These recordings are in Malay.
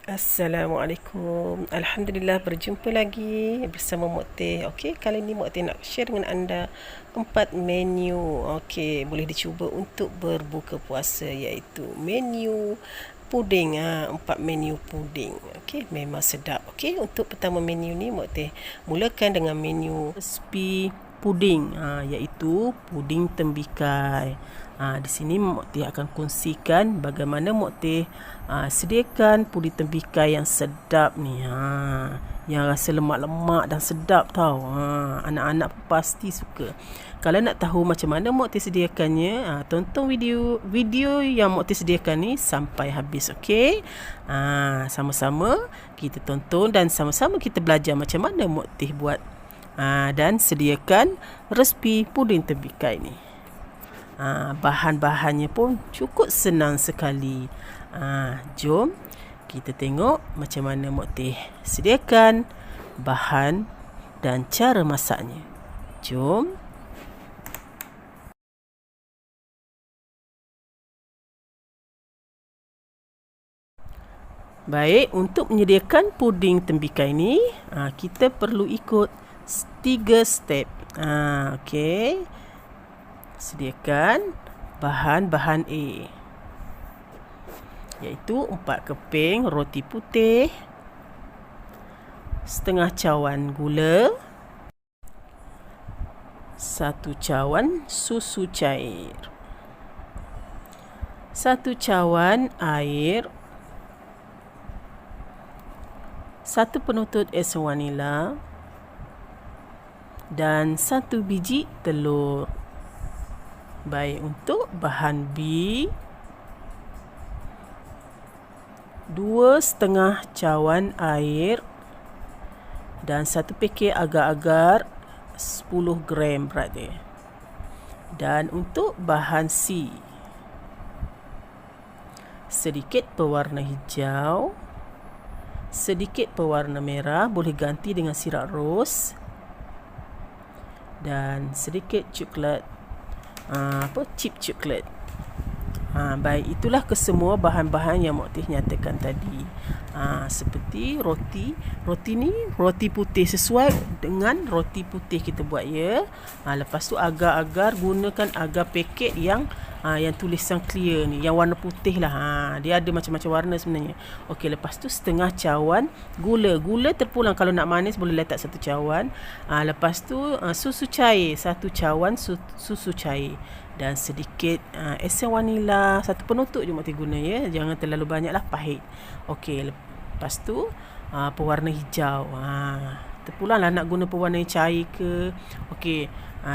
Assalamualaikum. Alhamdulillah berjumpa lagi bersama Mok Teh. Okey, kali ni Mok Teh nak share dengan anda 4 menu. Okey, boleh dicuba untuk berbuka puasa iaitu menu puding. 4 menu puding. Okey, memang sedap. Okey, untuk pertama menu ni Mok Teh mulakan dengan menu resipi puding iaitu puding tembikai. Di sini Mok Teh akan kongsikan bagaimana Mok Teh sediakan puding tembikai yang sedap ni. Yang rasa lemak-lemak dan sedap tau. Anak-anak pasti suka. Kalau nak tahu macam mana Mok Teh sediakannya, tonton video yang Mok Teh sediakan ni sampai habis. Okey. Sama-sama kita tonton dan sama-sama kita belajar macam mana Mok Teh buat dan sediakan resipi puding tembikai ni. Bahan-bahannya pun cukup senang sekali. Jom kita tengok macam mana Mok Teh sediakan bahan dan cara masaknya. Jom. Baik, untuk menyediakan puding tembikai ni, kita perlu ikut 3 step. Okey. Sediakan bahan-bahan A, iaitu 4 keping roti putih, setengah cawan gula, 1 cawan susu cair, 1 cawan air, 1 penutup es vanila dan 1 biji telur. Baik, untuk bahan B, 2,5 cawan air dan 1 paket agar-agar 10 gram berat dia. Dan untuk bahan C, sedikit pewarna hijau, sedikit pewarna merah, boleh ganti dengan sirap ros, dan sedikit coklat, chip coklat. Baik, itulah kesemua bahan-bahan yang Mok Teh nyatakan tadi. Seperti roti ni roti putih, sesuai dengan roti putih kita buat ya. Lepas tu agar-agar gunakan agar paket yang tulisan clear ni, yang warna putih lah. Dia ada macam-macam warna sebenarnya. Okey, lepas tu setengah cawan gula. Gula terpulang, kalau nak manis boleh letak 1 cawan. Lepas tu susu cair, 1 cawan susu cair. Dan sedikit esen vanila, 1 penutup je Mok Teh guna ya. Jangan terlalu banyak lah, pahit. Okey, lepas tu pewarna hijau. Terpulang lah nak guna pewarna cair ke. Okey.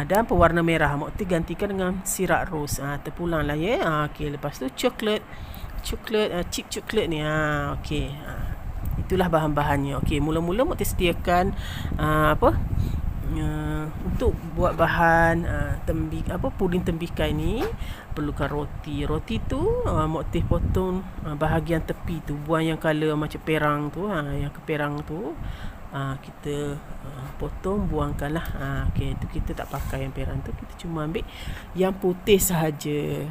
Dan pewarna merah Mok Teh gantikan dengan sirap ros. Terpulang lah ya. Okey, lepas tu coklat chip coklat ni. Okey. Itulah bahan-bahannya. Okey, mula-mula Mok Teh sediakan untuk buat bahan puding tembikai ni perlukan roti. Roti tu Mok Teh potong bahagian tepi tu, buang yang color macam perang tu, yang keperang tu. Kita potong, buangkanlah. Okey, tu kita tak pakai yang perang tu, kita cuma ambil yang putih sahaja.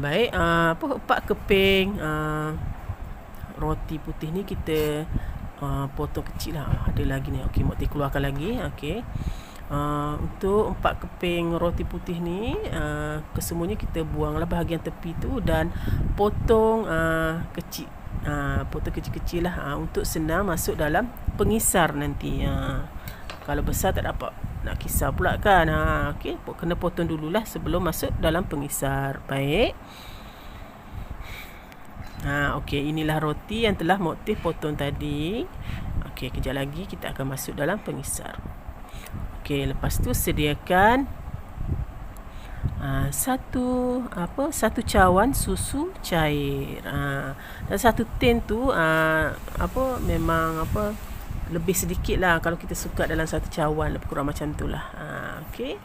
Baik, 4 keping roti putih ni kita potong kecil lah. Ada lagi ni. Okey, Mok Teh keluarkan lagi. Okey. Untuk 4 keping roti putih ni, kesemuanya kita buanglah bahagian tepi tu dan potong kecil. Potong kecil-kecil lah, untuk senang masuk dalam pengisar nanti. Kalau besar tak dapat nak kisar pula kan. Okey, kena potong dululah sebelum masuk dalam pengisar. Baik. Okey, inilah roti yang telah Mok Teh potong tadi. Okey, kejap lagi kita akan masuk dalam pengisar. Okey, lepas tu sediakan satu cawan susu cair. Dan 1 tin tu memang lebih sedikit lah kalau kita suka dalam 1 cawan, lebih kurang macam tu lah. Okey.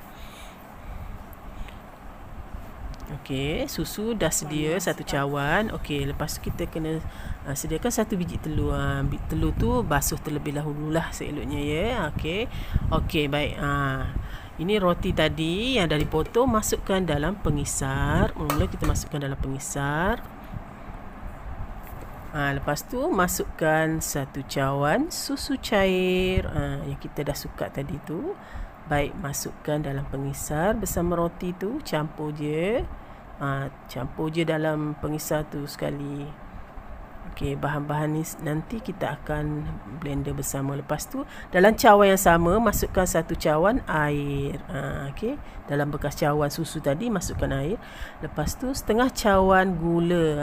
Okey, susu dah sedia 1 cawan. Okey, lepas tu kita kena sediakan 1 biji telur. Telur tu basuh terlebih dahulu lah seeloknya ya. Okey. Okey, baik. Ini roti tadi yang dah dipotong, masukkan dalam pengisar. Mula kita masukkan dalam pengisar. Lepas tu masukkan 1 cawan susu cair yang kita dah suka tadi tu. Baik, masukkan dalam pengisar bersama roti tu. Campur je. Campur je dalam pengisar tu sekali. Okey, bahan-bahan ni nanti kita akan blender bersama. Lepas tu dalam cawan yang sama masukkan 1 cawan air. Okey, dalam bekas cawan susu tadi masukkan air. Lepas tu setengah cawan gula.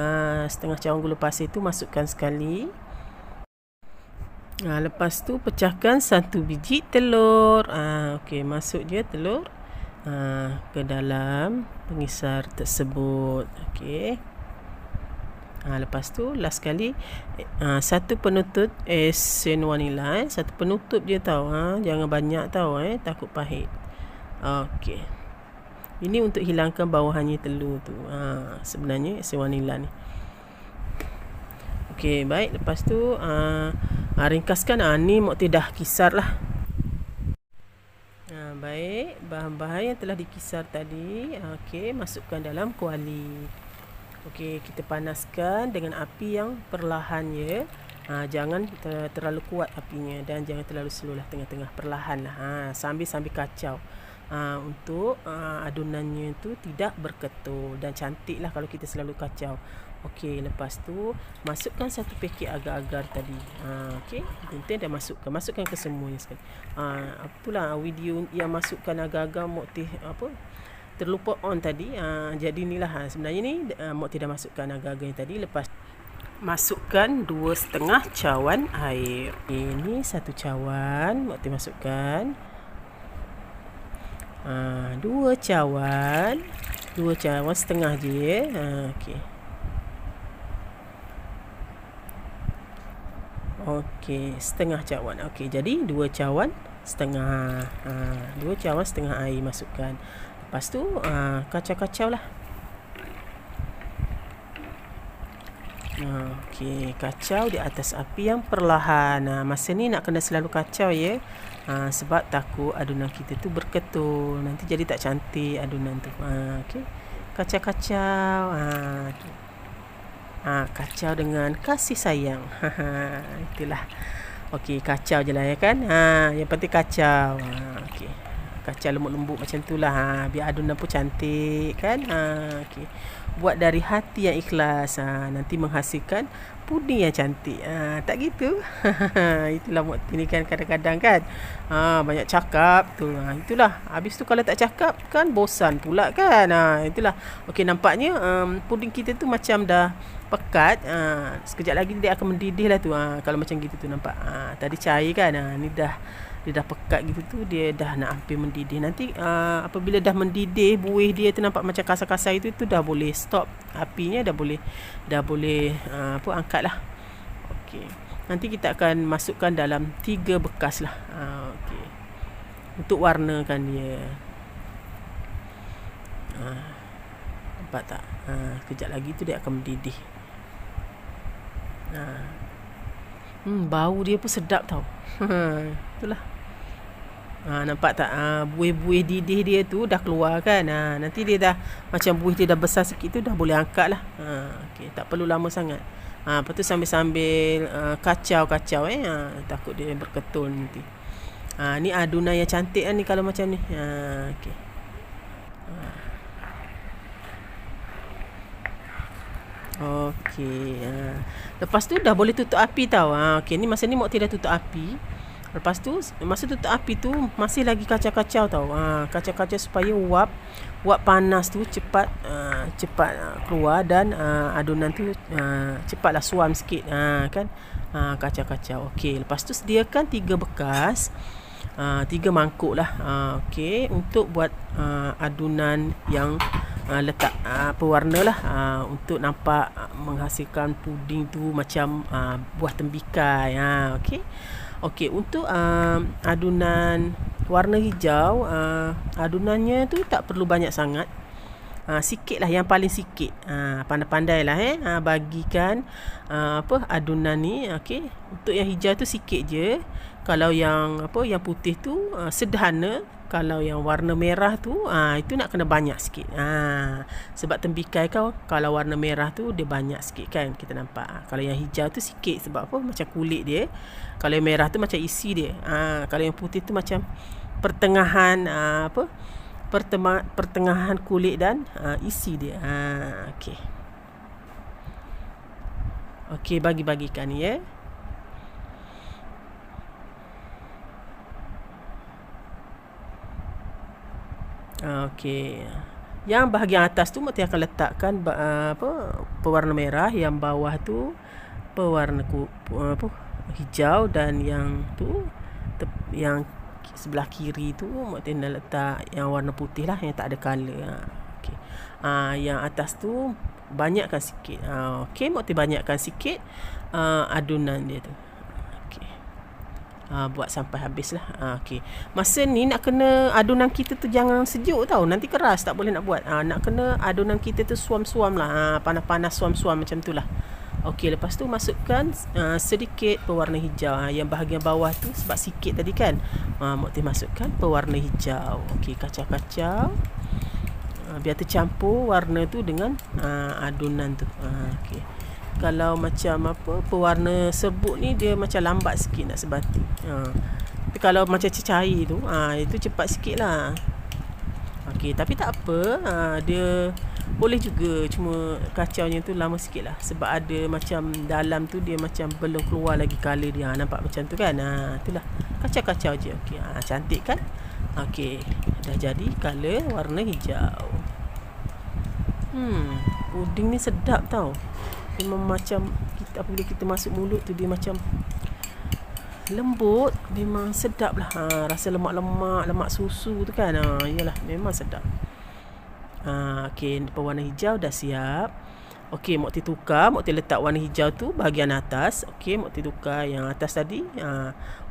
Setengah cawan gula pasir tu masukkan sekali. Lepas tu pecahkan 1 biji telur. Okey, masuk je telur ke dalam pengisar tersebut. Okey. Lepas tu last sekali 1 penutup esen vanila. 1 penutup je tau. Jangan banyak tau, takut pahit. Okey. Ini untuk hilangkan bawahannya telur tu. Sebenarnya esen vanila ni. Okey, baik. Lepas tu ringkaskan. Ni Mokti dah kisar lah. Baik, bahan-bahan yang telah dikisar tadi, okey, masukkan dalam kuali. Okey, kita panaskan dengan api yang perlahan ya. Jangan terlalu kuat apinya dan jangan terlalu slow lah, tengah-tengah, perlahan lah. Sambil kacau. Untuk adunannya tu tidak berketul dan cantik lah kalau kita selalu kacau. Okey, lepas tu masukkan 1 paket agar-agar tadi. Okey, Gunting dah masukkan ke semuanya sekali. Itulah video yang masukkan agar-agar Mokti terlupa on tadi. Jadi inilah sebenarnya ni Mokti dah masukkan agar-agar yang tadi. Lepas masukkan 2,5 cawan air. Ini 1 cawan Mokti masukkan. 2 cawan setengah je. Okey. Okey, setengah cawan. Okey, jadi 2 cawan setengah. 2 cawan setengah air masukkan. Lepas tu kacau-kacau lah. Okey, kacau di atas api yang perlahan. Masa ni nak kena selalu kacau ya. Sebab takut adunan kita tu berketul. Nanti jadi tak cantik adunan tu. Okey. Kacau-kacau. Kacau dengan kasih sayang. Itulah. Okey, kacau je lah ya kan. Yang penting kacau. Okey. Kacau lembut-lembut macam tu lah. Biar adunan pun cantik kan. Okey. Buat dari hati yang ikhlas. Nanti menghasilkan puding yang cantik. Tak gitu. Itulah Mokti ni kan kadang-kadang kan. Banyak cakap tu. Itulah. Habis tu kalau tak cakap kan bosan pula kan. Itulah. Okey, nampaknya puding kita tu macam dah pekat. Sekejap lagi dia akan mendidih lah tu. Kalau macam gitu tu nampak. Tadi cair kan. Ni dia dah pekat gitu tu, dia dah nak hampir mendidih. Nanti apabila dah mendidih, buih dia tu nampak macam kasar-kasar itu dah boleh stop apinya, dah boleh angkat lah. Okey. Nanti kita akan masukkan dalam 3 bekas lah. Okey. Untuk warnakan dia. Nampak tak? Kejap lagi tu dia akan mendidih. Bau dia pun sedap tau. Itulah. Nampak tak? Buih-buih didih dia tu dah keluar kan. Nanti dia dah macam buih dia dah besar sikit tu dah boleh angkat lah. Okay, tak perlu lama sangat. Lepas tu sambil kacau-kacau takut dia berketul nanti. Ni adunan yang cantik kan ni kalau macam ni. Okay. Okey. Lepas tu dah boleh tutup api tau. Okey, ni masa ni Mokti dah tutup api. Lepas tu masa tutup api tu masih lagi kacau-kacau tau. Kacau-kacau supaya uap panas tu cepat keluar dan adunan tu cepatlah suam sikit. Kan. Kacau-kacau. Okey, lepas tu sediakan 3 bekas. 3 mangkuk lah. Okey, untuk buat adunan yang letak pewarna lah, untuk nampak menghasilkan puding tu macam buah tembikai. Okey, untuk adunan warna hijau, adunannya tu tak perlu banyak sangat. Sikit lah, yang paling sikit. Pandai-pandai lah bagikan adunan ni. Okey, untuk yang hijau tu sikit je. Kalau yang putih tu sederhana Kalau yang warna merah tu itu nak kena banyak sikit. Sebab tembikai kalau warna merah tu dia banyak sikit kan, kita nampak. Kalau yang hijau tu sikit, sebab apa? Macam kulit dia. Kalau yang merah tu macam isi dia. Kalau yang putih tu macam pertengahan pertengahan kulit dan isi dia. Okey. Okey, bagi-bagikan ya. Okey. Yang bahagian atas tu Mokti akan letakkan pewarna merah, yang bawah tu pewarna hijau, dan yang tu yang sebelah kiri tu Mokti nak letak yang warna putih lah, yang tak ada color. Okey. Yang atas tu banyakkan sikit. Okey, Mokti banyakkan sikit adunan dia tu. Buat sampai habis lah. Okey. Masa ni nak kena adunan kita tu jangan sejuk tau, nanti keras, tak boleh nak buat. Nak kena adunan kita tu suam-suam lah, panas-panas suam-suam macam tu lah. Okey, lepas tu masukkan sedikit pewarna hijau. Yang bahagian bawah tu sebab sikit tadi kan, Mokti masukkan pewarna hijau. Okey, kacau-kacau biar tercampur warna tu dengan adunan tu. Okey. Kalau macam pewarna serbuk ni dia macam lambat sikit nak sebati. Tapi kalau macam cair tu itu cepat sikit lah. Okey, tapi tak apa, dia boleh juga, cuma kacaunya tu lama sikit lah, sebab ada macam dalam tu dia macam belum keluar lagi color dia. Nampak macam tu kan. Itulah, kacau-kacau je. Okey, cantik kan. Okey, dah jadi color warna hijau. Puding ni sedap tau. Memang macam apabila kita masuk mulut tu dia macam lembut, memang sedap lah. Rasa lemak susu tu kan. Yalah, memang sedap. Okey, pewarna hijau dah siap. Okey, Mokti tukar, Mokti letak warna hijau tu bahagian atas. Okey, Mokti tukar yang atas tadi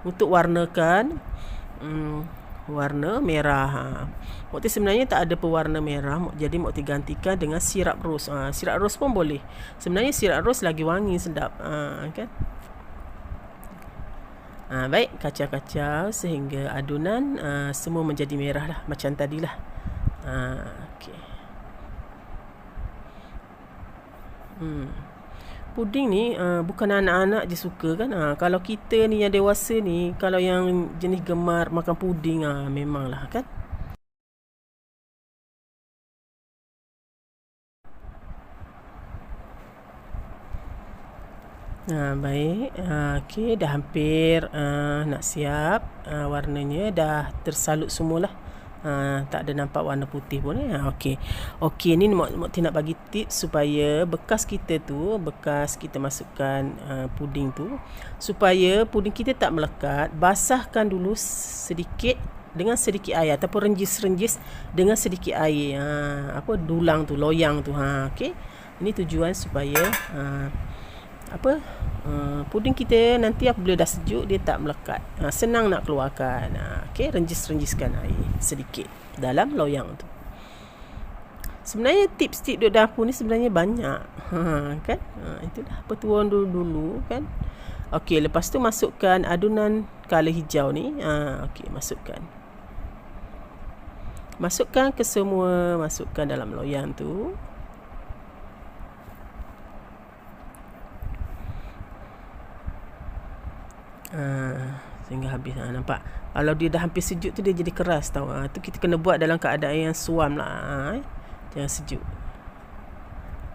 untuk warnakan warna merah. Mokti sebenarnya tak ada pewarna merah, jadi Mokti gantikan dengan sirap ros. Sirap ros pun boleh. Sebenarnya sirap ros lagi wangi, sedap kan. Baik, kacau-kacau sehingga adunan semua menjadi merah lah, macam tadilah. Okey. Puding ni bukan anak-anak je suka kan. Kalau kita ni yang dewasa ni, kalau yang jenis gemar makan puding, memanglah kan. Baik. Okey, dah hampir nak siap. Warnanya dah tersalut semualah. Tak ada nampak warna putih pun. Okey, ni Mokti nak bagi tips supaya bekas kita masukkan puding tu, supaya puding kita tak melekat. Basahkan dulu sedikit dengan sedikit air, ataupun renjis dengan sedikit air. Dulang tu, loyang tu. Okey. Ini tujuan supaya puding kita nanti apabila dah sejuk dia tak melekat. Senang nak keluarkan. Okey, renjiskan air sedikit dalam loyang tu. Sebenarnya tips-tips duduk dapur ni sebenarnya banyak. Kan? Itulah pertuan dulu kan. Okey, lepas tu masukkan adunan color hijau ni. Okey, masukkan ke semua, masukkan dalam loyang tu. Sehingga habis. Nampak, kalau dia dah hampir sejuk tu dia jadi keras tau. Tu kita kena buat dalam keadaan yang suam lah. Jangan sejuk.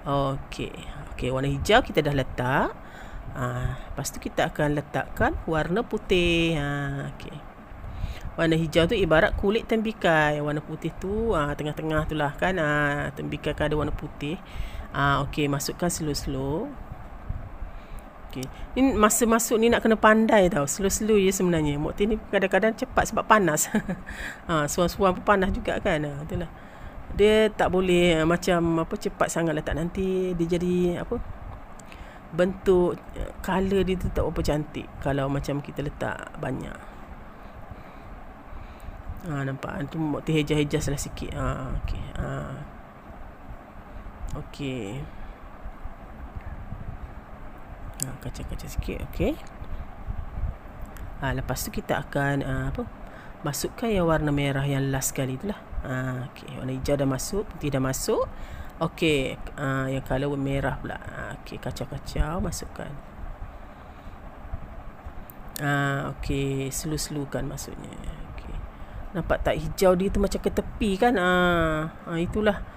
Okey, warna hijau kita dah letak. Lepas tu kita akan letakkan warna putih. Okey. Warna hijau tu ibarat kulit tembikai. Warna putih tu tengah-tengah tu lah kan. Tembikai kan ada warna putih. Okey, masukkan slow. Okay. Ni masa masuk ni nak kena pandai tau. Slow je sebenarnya. Mokti ni kadang-kadang cepat sebab panas. Suam-suam pun panas juga kan. Itulah. Dia tak boleh macam cepat sangat letak, nanti dia jadi bentuk color dia tu tak apa cantik kalau macam kita letak banyak. Nampak tu Mokti hijau-hijau lah sikit. Okey. Okey. Kacau-kacau sikit. Okey. Lepas tu kita akan masukkan yang warna merah yang last sekali itulah. Okey, warna hijau dah masuk, putih dah masuk. Okey, yang color merah pula. Okey, kacau-kacau masukkan. Okey, slow-slowkan maksudnya. Okey. Nampak tak hijau dia tu macam ke tepi kan? Itulah.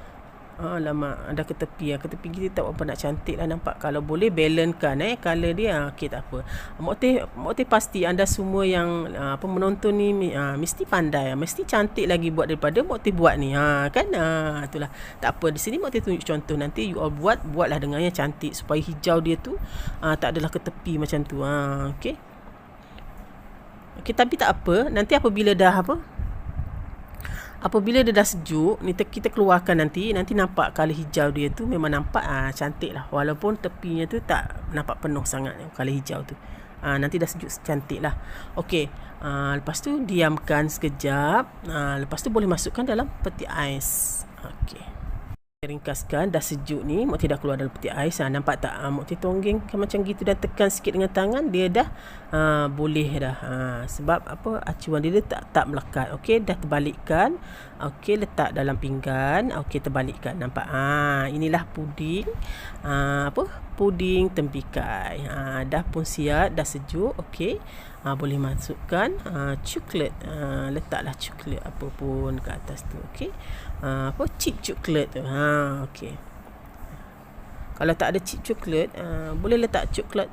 Lama dah ke tepi. Ke tepi kita tak apa nak cantik lah nampak. Kalau boleh balance kan color dia. Okey, tak apa. Mok pasti anda semua yang menonton ni mesti pandai, mesti cantik lagi buat daripada Mok buat ni. Kan? Itulah. Tak apa, di sini Mok tunjuk contoh, nanti you all buatlah dengan yang cantik supaya hijau dia tu tak adalah ke tepi macam tu. Okey. Okey, tapi tak apa. Nanti apabila dah apabila dia dah sejuk ni, kita keluarkan nanti nampak color hijau dia tu memang nampak cantik lah, walaupun tepinya tu tak nampak penuh sangat color hijau tu. Nanti dah sejuk cantik lah. Okey, lepas tu diamkan sekejap, lepas tu boleh masukkan dalam peti ais. Okey, ringkaskan, dah sejuk ni, Mok tidak keluar dalam peti ais. Nampak tak? Mok tonggeng macam gitu dan tekan sikit dengan tangan, dia dah boleh dah. Sebab acuan dia tak melekat. Okey, dah terbalikkan. Okey, letak dalam pinggan. Okey, terbalikkan. Nampak? Inilah puding. Puding tempikai. Dah pun siap, dah sejuk. Okey. Boleh masukkan coklat. Letaklah coklat apa pun ke atas tu. Okey. Chip coklat tu. Okey. Kalau tak ada chip coklat, boleh letak coklat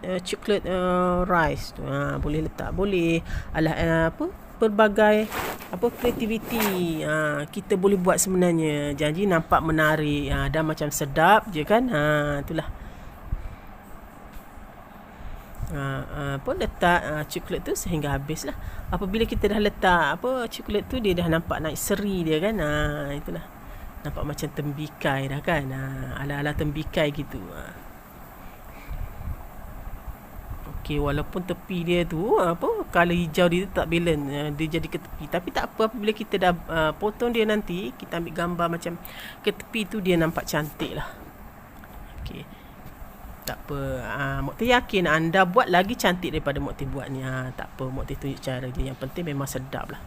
rice tu. Boleh letak. Boleh pelbagai kreativiti kita boleh buat sebenarnya. Jadi nampak menarik, dan macam sedap je kan. Itulah. Letak coklat tu sehingga habis lah. Apabila kita dah letak coklat tu, dia dah nampak naik seri dia kan. Itulah, nampak macam tembikai dah kan. Ala-ala tembikai gitu. Okey, walaupun tepi dia tu color hijau dia tu tak balance, dia jadi ke tepi, tapi tak apa. Apabila kita dah potong dia, nanti kita ambil gambar macam ke tepi tu, dia nampak cantik lah. Okey, tak apa. Mok yakin anda buat lagi cantik daripada Mok buat ni. Tak apa, Mok tunjuk cara dia. Yang penting memang sedap lah.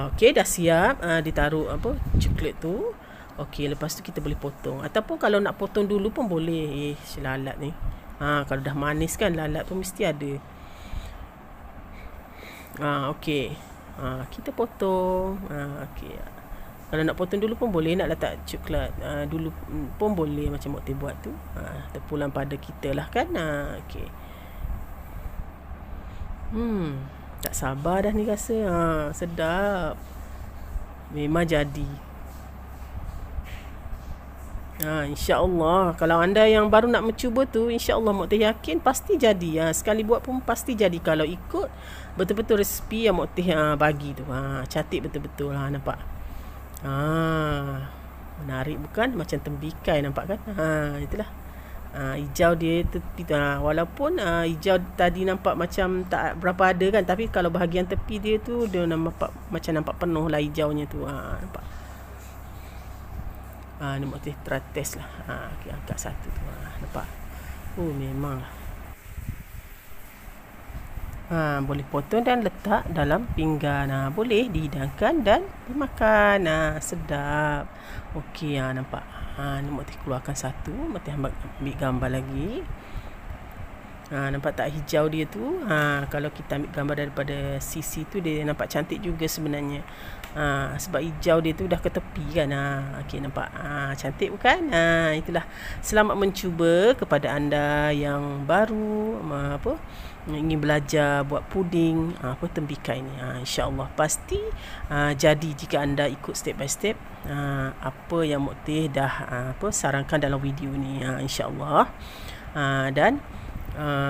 Okey, dah siap. Ditaruh coklat tu. Okey, lepas tu kita boleh potong. Ataupun kalau nak potong dulu pun boleh. Lalat ni. Kalau dah manis kan, lalat tu mesti ada. Okey. Kita potong. Okey. Kalau nak potong dulu pun boleh, nak letak coklat dulu pun boleh, macam Mok buat tu. Terpulang pada kita lah kan. Okey. Tak sabar dah ni rasa. Sedap. Memang jadi. InsyaAllah. Kalau anda yang baru nak mencuba tu, InsyaAllah Mok yakin pasti jadi. Sekali buat pun pasti jadi. Kalau ikut betul-betul resipi yang Mok bagi tu. Cantik betul-betul. Nampak? Menarik bukan? Macam tembikai nampak kan? Itulah. Hijau dia tepi tu. Walaupun hijau tadi nampak macam tak berapa ada kan, tapi kalau bahagian tepi dia tu, dia nampak macam nampak penuh lah hijaunya tu. Nampak? Ni Mok try test lah. Okay, angkat satu tu. Nampak? Memang lah. Boleh potong dan letak dalam pinggan. Boleh dihidangkan dan dimakan. Sedap. Okey, nampak. Ni Mok keluarkan satu. Mok ambil gambar lagi. Nampak tak hijau dia tu? Kalau kita ambil gambar daripada sisi tu, dia nampak cantik juga sebenarnya. Sebab hijau dia tu dah ke tepi kan. Okey, nampak cantik bukan? Itulah. Selamat mencuba kepada anda yang baru ingin belajar buat puding tembikai ni. InsyaAllah pasti jadi jika anda ikut step by step apa yang Mok dah sarankan dalam video ni. InsyaAllah. Dan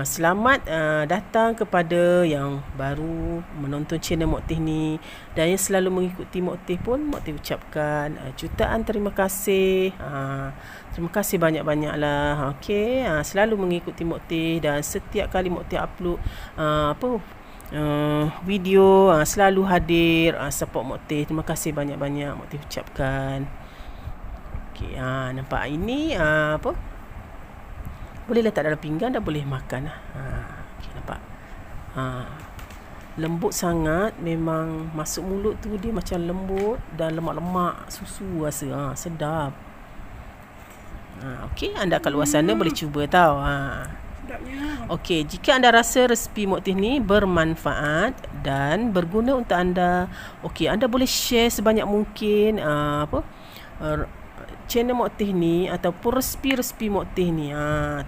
selamat datang kepada yang baru menonton channel Mok ni, dan yang selalu mengikuti Mok pun Mok ucapkan jutaan terima kasih. Terima kasih banyak-banyaklah. Okey, selalu mengikuti Mok dan setiap kali Mok upload video selalu hadir support Mok. Terima kasih banyak-banyak Mok ucapkan. Okey, nampak ini boleh letak dalam pinggan dan boleh makan. Okey, nampak. lembut sangat, memang masuk mulut tu dia macam lembut dan lemak-lemak susu rasa. Sedap. Okey, anda kat luar sana boleh cuba tau. Okey, jika anda rasa resipi Mok Tih ni bermanfaat dan berguna untuk anda, okey, anda boleh share sebanyak mungkin channel Mok Tih ni ataupun resipi-resipi Mok Tih ni.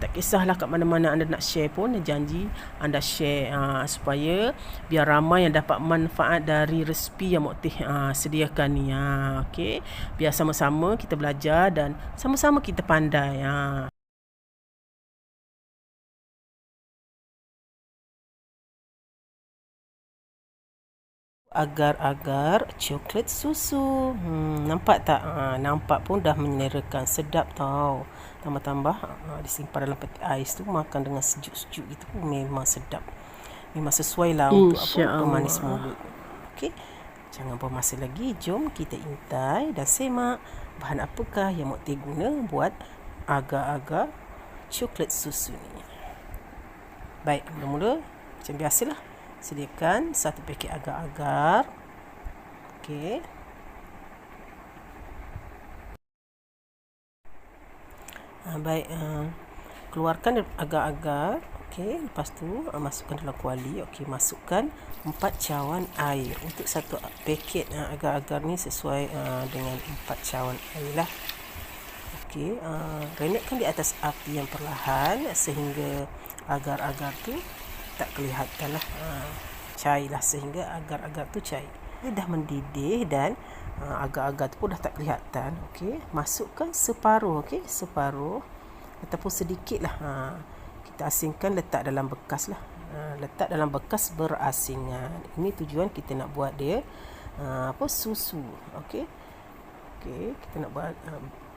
Tak kisahlah kat mana-mana anda nak share pun, janji anda share supaya biar ramai yang dapat manfaat dari resipi yang Mok Tih sediakan ni. Okey, biar sama-sama kita belajar dan sama-sama kita pandai. Agar-agar coklat susu. Nampak tak? Nampak pun dah menyenerakan. Sedap tau. Tambah-tambah disimpan dalam peti ais tu, makan dengan sejuk-sejuk itu memang sedap. Memang sesuai lah untuk pemanis mulut. Okey, jangan buang masa lagi. Jom kita intai dan semak bahan apakah yang Mok Tih guna buat agar-agar coklat susu ni. Baik, mula-mula macam biasalah, sediakan satu paket agar-agar. Okey. Baik, keluarkan agar-agar. Okey, lepas tu masukkan dalam kuali. Okey, masukkan 4 cawan air. Untuk satu paket agar-agar ni sesuai dengan 4 cawan air lah. Okey, renetkan di atas api yang perlahan sehingga agar-agar tu tak kelihatan lah, cairlah sehingga agar-agar tu cair. Dia dah mendidih dan agar-agar tu pun dah tak kelihatan. Okey, masukkan separuh, okey, separuh ataupun sedikit lah. Kita asingkan, letak dalam bekas lah. Letak dalam bekas berasingan. Ini tujuan kita nak buat dia susu. Okey. Okey, kita nak buat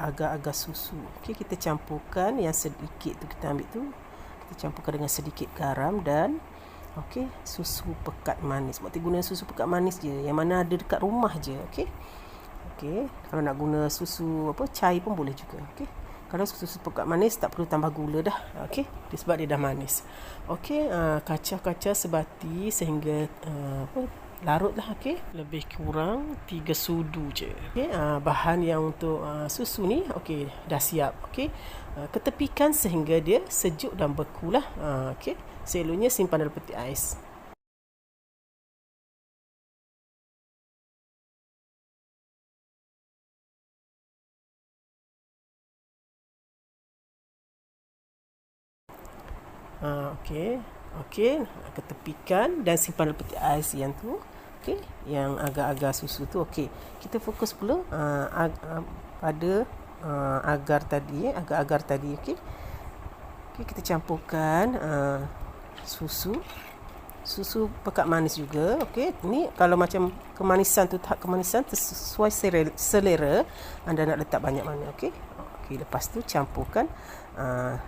agar-agar susu. Okey, kita campurkan yang sedikit tu, kita ambil tu, kita campurkan dengan sedikit garam dan okey, susu pekat manis. Mok Tih guna susu pekat manis je, yang mana ada dekat rumah je. Okey. Okey, kalau nak guna susu cair pun boleh juga. Okey. Kalau susu pekat manis tak perlu tambah gula dah. Okey, sebab dia dah manis. Okey, kacau-kacau sebati sehingga larutlah. Okey, lebih kurang 3 sudu je. Okey, bahan yang untuk susu ni okey dah siap. Okey, ketepikan sehingga dia sejuk dan bekulah. Okey, seloknya simpan dalam peti ais. Okey, ketepikan dan simpan dalam peti ais yang tu. Okey, yang agar-agar susu tu. Okey, kita fokus pula pada agar tadi, agar-agar tadi. Okey. Okey, kita campurkan susu pekat manis juga. Okey, ni kalau macam kemanisan tu, tahap kemanisan sesuai selera anda nak letak banyak mana. Okey. Okey, lepas tu campurkan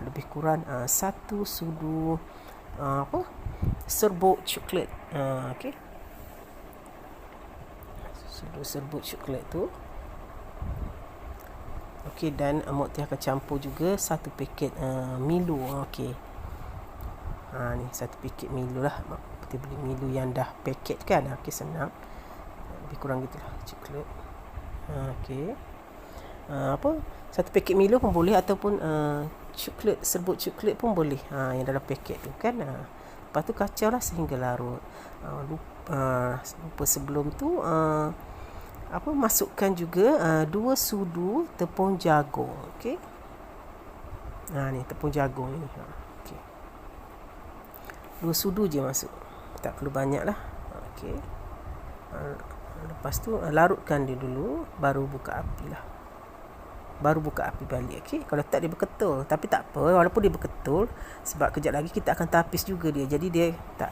lebih kurang 1 sudu serbuk coklat. Okey, sudu serbuk coklat tu. Okey, dan Mok Tih akan campur juga 1 paket Milo. Okey, ni 1 paket Milo lah. Kita beli Milo yang dah paket kan. Okey, senang, lebih kurang gitulah coklat. Okey, 1 paket Milo pun boleh ataupun coklat, serbuk coklat pun boleh, yang dalam paket tu kan. Lepas tu kacau lah sehingga larut. Lupa sebelum tu masukkan juga 2 sudu tepung jagung. Okey, ni tepung jagung ni. Okey, 2 sudu je masuk, tak perlu banyak lah. Okey, lepas tu larutkan dia dulu, baru buka api lah. Baru buka api balik. Okey, kalau tak dia berketul. Tapi tak apa, walaupun dia berketul, sebab kejap lagi kita akan tapis juga dia. Jadi dia tak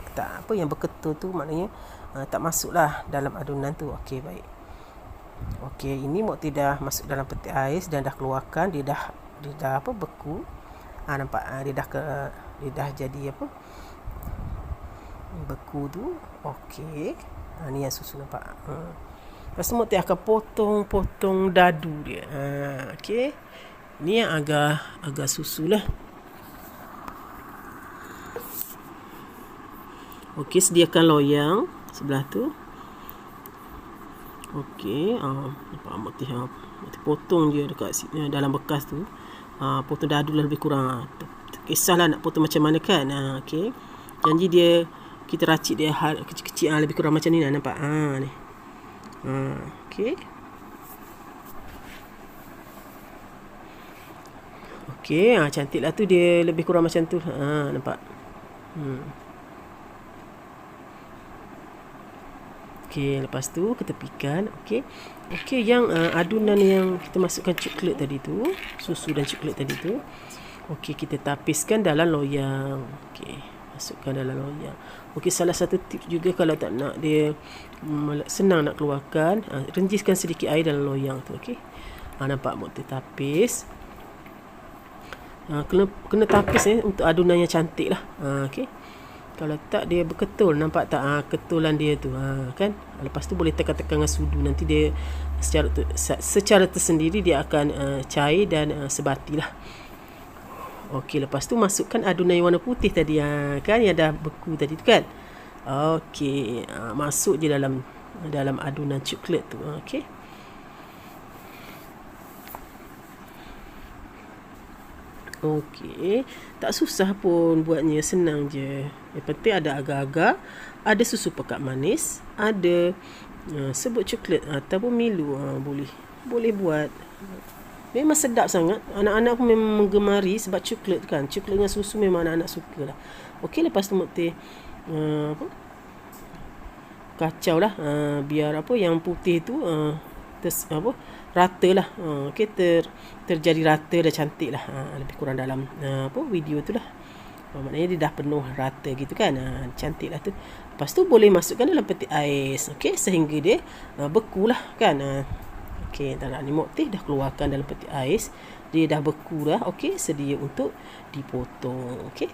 yang berketul tu maknanya tak masuklah dalam adunan tu. Okey, baik. Okey, ini Mok Tih dah masuk dalam peti ais dan dah keluarkan. Dia dah beku. Nampak dia dah jadi beku tu. Okey, ni yang susu nampak. Lepas tu Mok Tih akan potong-potong dadu dia. Okey, ni yang agak susu lah. Okey, sediakan loyang sebelah tu. Okey, nampak Mokti potong je dekat dalam bekas tu. Potong dadu lah lebih kurang. Kisahlah nak potong macam mana kan. Okey. Janji dia kita racik dia kecil-kecil lebih kurang macam ni lah, nampak. Ni. Okey. Okey, cantiklah tu, dia lebih kurang macam tu. Nampak. Okey, lepas tu kita tepikan. Okey. Okey, yang adunan yang kita masukkan coklat tadi tu, susu dan coklat tadi tu. Okey, kita tapiskan dalam loyang. Okey, masukkan dalam loyang. Okey, salah satu tips juga kalau tak nak dia senang nak keluarkan, renjiskan sedikit air dalam loyang tu. Okey. Nampak Mokti tapis. Kena tapis untuk adunan yang cantik lah. Okey. Kalau tak dia berketul, nampak tak ketulan dia tu, kan. Lepas tu boleh tekan-tekan dengan sudu, nanti dia secara tersendiri dia akan cair dan sebati lah. Okey, lepas tu masukkan adunan yang warna putih tadi, kan, yang dah beku tadi tu kan. Okey, masuk je dalam adunan coklat tu. Okey. Okey, tak susah pun buatnya, senang je. Yang penting ada agar-agar, ada susu pekat manis, ada sebut coklat ataupun Milo, boleh buat. Memang sedap sangat. Anak-anak pun memang menggemari sebab coklat kan. Coklat dengan susu memang anak-anak suka lah. Okey, lepas tu Mokti kacau lah, biar yang putih tu rata lah. Okey, terjadi rata dah, cantik lah. Lebih kurang dalam video tu lah. Maknanya dia dah penuh rata gitu kan. Cantik lah tu. Lepas tu boleh masukkan dalam peti ais. Okey, sehingga dia beku lah kan. Okey, ni Mokti dah keluarkan dalam peti ais. Dia dah beku dah. Okey, sedia untuk dipotong. Okey.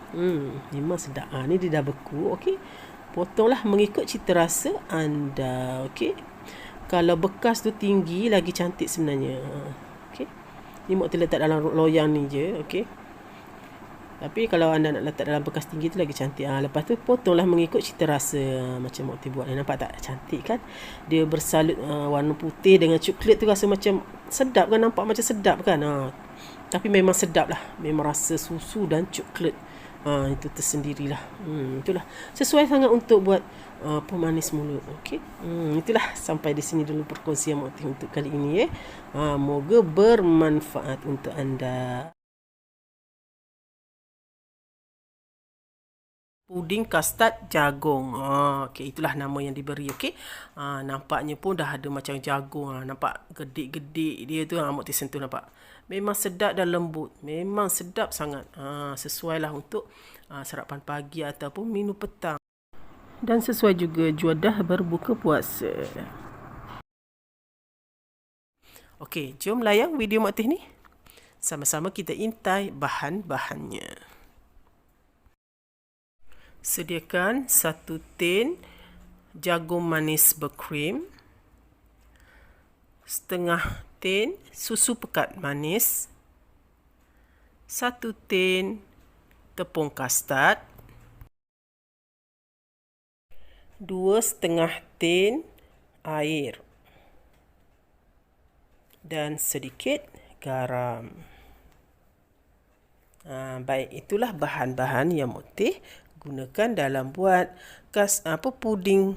Memang sedap. Ni dia dah beku. Okey. Potonglah mengikut cita rasa anda. Okey. Kalau bekas tu tinggi lagi cantik sebenarnya. Okey. Ni Mokti letak dalam loyang ni je. Okey. Tapi kalau anda nak letak dalam bekas tinggi tu lagi cantik. Lepas tu potonglah mengikut cita rasa, macam Mokti buat ni. Nampak tak cantik kan? Dia bersalut warna putih dengan coklat tu, rasa macam sedap kan? Nampak macam sedap kan? Tapi memang sedap lah. Memang rasa susu dan coklat. Itu tersendirilah. Itulah. Sesuai sangat untuk buat pemanis mulut. Okey. Itulah, sampai di sini dulu perkongsian Mokti untuk kali ini. Moga bermanfaat untuk anda. Puding kastad jagung. Okey, itulah nama yang diberi. Okey. Nampaknya pun dah ada macam jagung. Nampak gedik-gedik dia tu. Mokti sentuh, nampak. Memang sedap dan lembut. Memang sedap sangat. Sesuailah untuk sarapan pagi ataupun minum petang. Dan sesuai juga juadah berbuka puasa. Okey, jom layang video Mokti ni. Sama-sama kita intai bahan-bahannya. Sediakan 1 tin jagung manis berkrim, setengah tin susu pekat manis, 1 tin tepung kastad, 2,5 tin air dan sedikit garam. Baik, itulah bahan-bahan yang Mokti gunakan dalam buat puding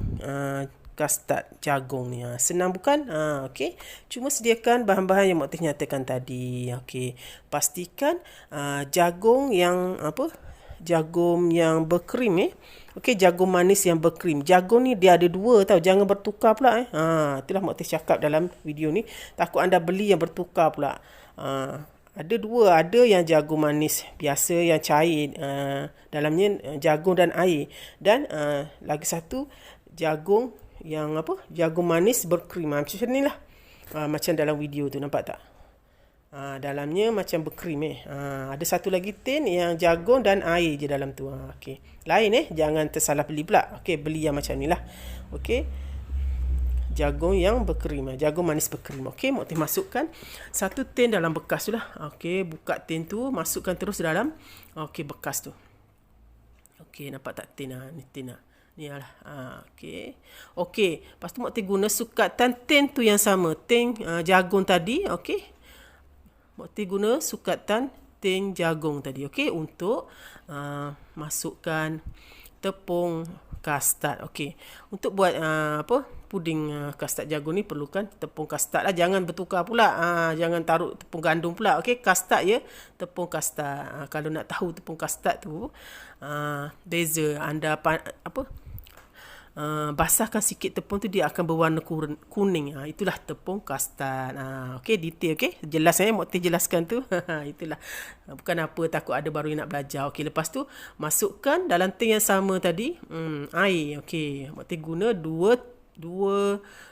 kastad jagung ni. Senang bukan? Okey. Cuma sediakan bahan-bahan yang Mokti nyatakan tadi. Okey. Pastikan jagung yang jagung yang berkrim Okey, jagung manis yang berkrim. Jagung ni dia ada 2 tau. Jangan bertukar pula itulah Mokti cakap dalam video ni. Takut anda beli yang bertukar pula. Ada 2, ada yang jagung manis biasa yang cair, dalamnya jagung dan air, dan lagi satu jagung yang jagung manis berkrim. Macam ni lah, macam dalam video tu, nampak tak? Dalamnya macam berkrim ada satu lagi tin yang jagung dan air je dalam tu. Okey, lain jangan tersalah beli pula. Okey, beli yang macam ni lah. Okey, jagung yang berkrim, jagung manis berkrim. Okey, Mokti masukkan 1 tin dalam bekas tu lah. Okey, buka tin tu, masukkan terus dalam bekas tu. Okey, nampak tak tin? Ni tin. Ni Ni lah. Okey. Okey. Lepas tu Mak Teh guna sukatan tin tu yang sama. Tin jagung tadi. Okey. Mak Teh guna sukatan tin jagung tadi. Okey. Untuk masukkan tepung kastad. Okey. Untuk buat puding kastad jagung ni perlukan tepung kastad lah. Jangan bertukar pula. Jangan taruh tepung gandum pula. Okey. Kastad ya. Tepung kastad. Kalau nak tahu tepung kastad tu beza. Anda basahkan sikit tepung tu, dia akan berwarna kuning. Itulah tepung kastad. Okey, detail. Okey, jelas Mak Teh jelaskan tu. Itulah. Bukan apa, takut ada baru yang nak belajar. Okey, lepas tu masukkan dalam tin yang sama tadi air. Okey, Mak Teh guna dua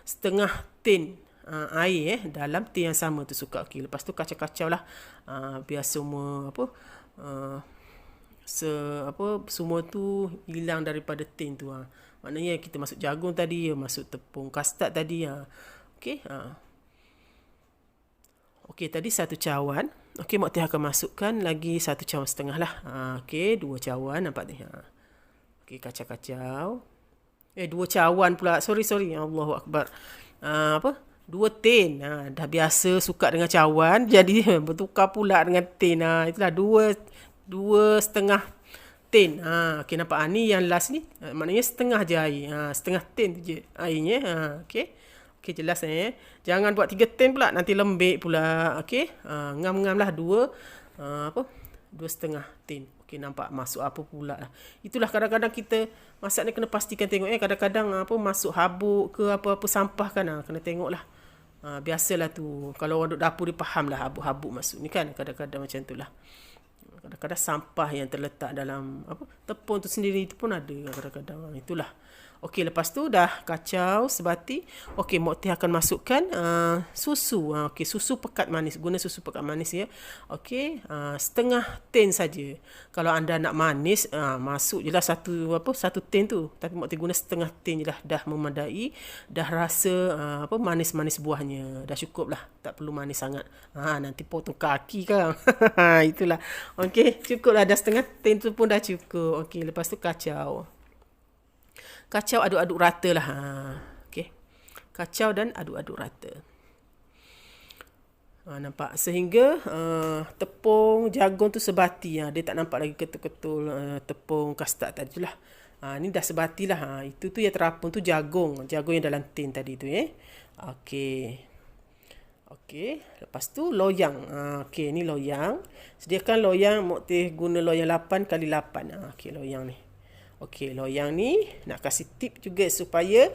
setengah tin air dalam tin yang sama tu suka. Okey, lepas tu kacau-kacau lah biar semua semua tu hilang daripada tin tu. Maknanya kita masuk jagung tadi, masuk tepung kastad tadi. Okey. Okey, tadi 1 cawan. Okey, Mak Teh akan masukkan lagi 1 cawan setengah lah. Okey, 2 cawan nampak ni. Okey, kacau-kacau. 2 cawan pula. Sorry. Allahu Akbar. 2 tin. Dah biasa suka dengan cawan, jadi bertukar pula dengan tin. Itulah 2 setengah tin. Okey, nampak ni yang last ni maknanya setengah je air. Setengah tin je airnya. Okey. Okey, jelas Jangan buat 3 tin pula, nanti lembik pula. Okey. Ngam-ngam lah 2 setengah tin. Okey, nampak masuk apa pula lah. Itulah kadang-kadang kita masak ni kena pastikan tengok kadang-kadang masuk habuk ke apa-apa sampah kan. Kena tengok lah. Biasalah tu. Kalau orang duduk dapur dia faham lah habuk-habuk masuk ni kan. Kadang-kadang macam tu lah. Kadang-kadang sampah yang terletak dalam tepung tu sendiri tu pun ada kadang-kadang. Itulah. Okey, lepas tu dah kacau sebati. Okey, Mak Teh akan masukkan susu. Okey, susu pekat manis. Guna susu pekat manis ya. Okey, setengah tin saja. Kalau anda nak manis, masuk je lah satu tin tu. Tapi Mak Teh guna setengah tin je lah. Dah memadai. Dah rasa manis-manis buahnya. Dah cukup lah. Tak perlu manis sangat. Nanti potong kaki kan. Itulah. Okey, cukup lah. Dah setengah tin tu pun dah cukup. Okey, lepas tu kacau. Kacau, aduk-aduk rata lah. Okey. Kacau dan aduk-aduk rata. Nampak? Sehingga tepung jagung tu sebati. Dia tak nampak lagi ketul-ketul tepung kastad tadi lah. Ni dah sebati lah. Itu tu yang terapung tu jagung. Jagung yang dalam tin tadi tu. Okey. Okey. Lepas tu loyang. Okey, ni loyang. Sediakan loyang. Mak Teh guna loyang 8x8. Okey, loyang ni. Okey, loyang ni nak kasih tip juga supaya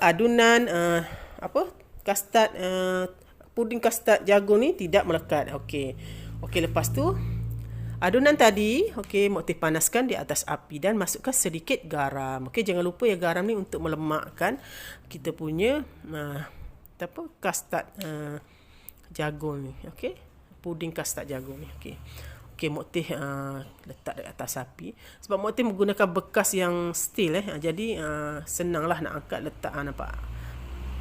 adunan kastad puding kastad jagung ni tidak melekat. Okey. Okey, lepas tu adunan tadi, okey, Mak Teh panaskan di atas api dan masukkan sedikit garam. Okey, jangan lupa ya garam ni untuk melemakkan kita punya kastad jagung ni. Okey. Puding kastad jagung ni. Okey. Okey, Mak Teh letak di atas api. Sebab Mak Teh menggunakan bekas yang steel jadi senanglah nak angkat, letak nampak.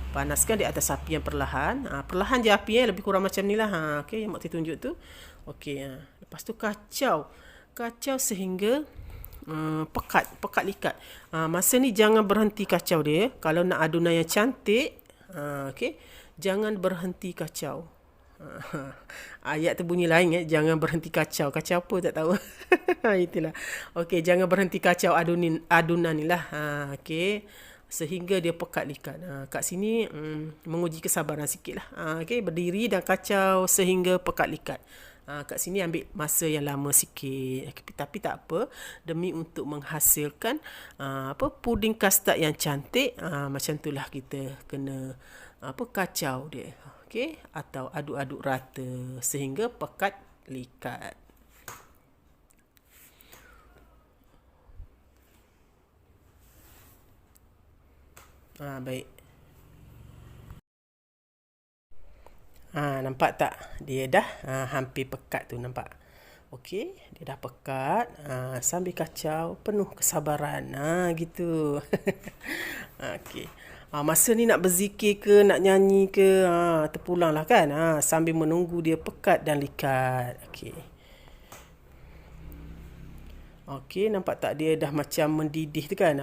Panaskan di atas api yang perlahan. Perlahan je api lebih kurang macam ni lah. Okey, yang Mak Teh tunjuk tu. Okey, lepas tu kacau. Kacau sehingga pekat likat. Masa ni jangan berhenti kacau dia. Kalau nak adunan yang cantik, okey, jangan berhenti kacau. Ayat tu bunyi lain jangan berhenti kacau. Kacau apa tak tahu. Itulah. Okey, jangan berhenti kacau adunan ni lah. Okey, sehingga dia pekat likat. Kat sini menguji kesabaran sikit lah. Okey, berdiri dan kacau sehingga pekat likat. Kat sini ambil masa yang lama sikit. Tapi tak apa, demi untuk menghasilkan puding kastad yang cantik. Macam itulah kita kena kacau dia. Okey, atau aduk-aduk rata sehingga pekat likat. Baik. Nampak tak? Dia dah hampir pekat tu, nampak? Okey, dia dah pekat. Sambil kacau, penuh kesabaran. Gitu. Okey. Masa ni nak berzikir ke, nak nyanyi ke, terpulang lah kan. Sambil menunggu dia pekat dan likat. Okey. Okey, nampak tak dia dah macam mendidih tu kan?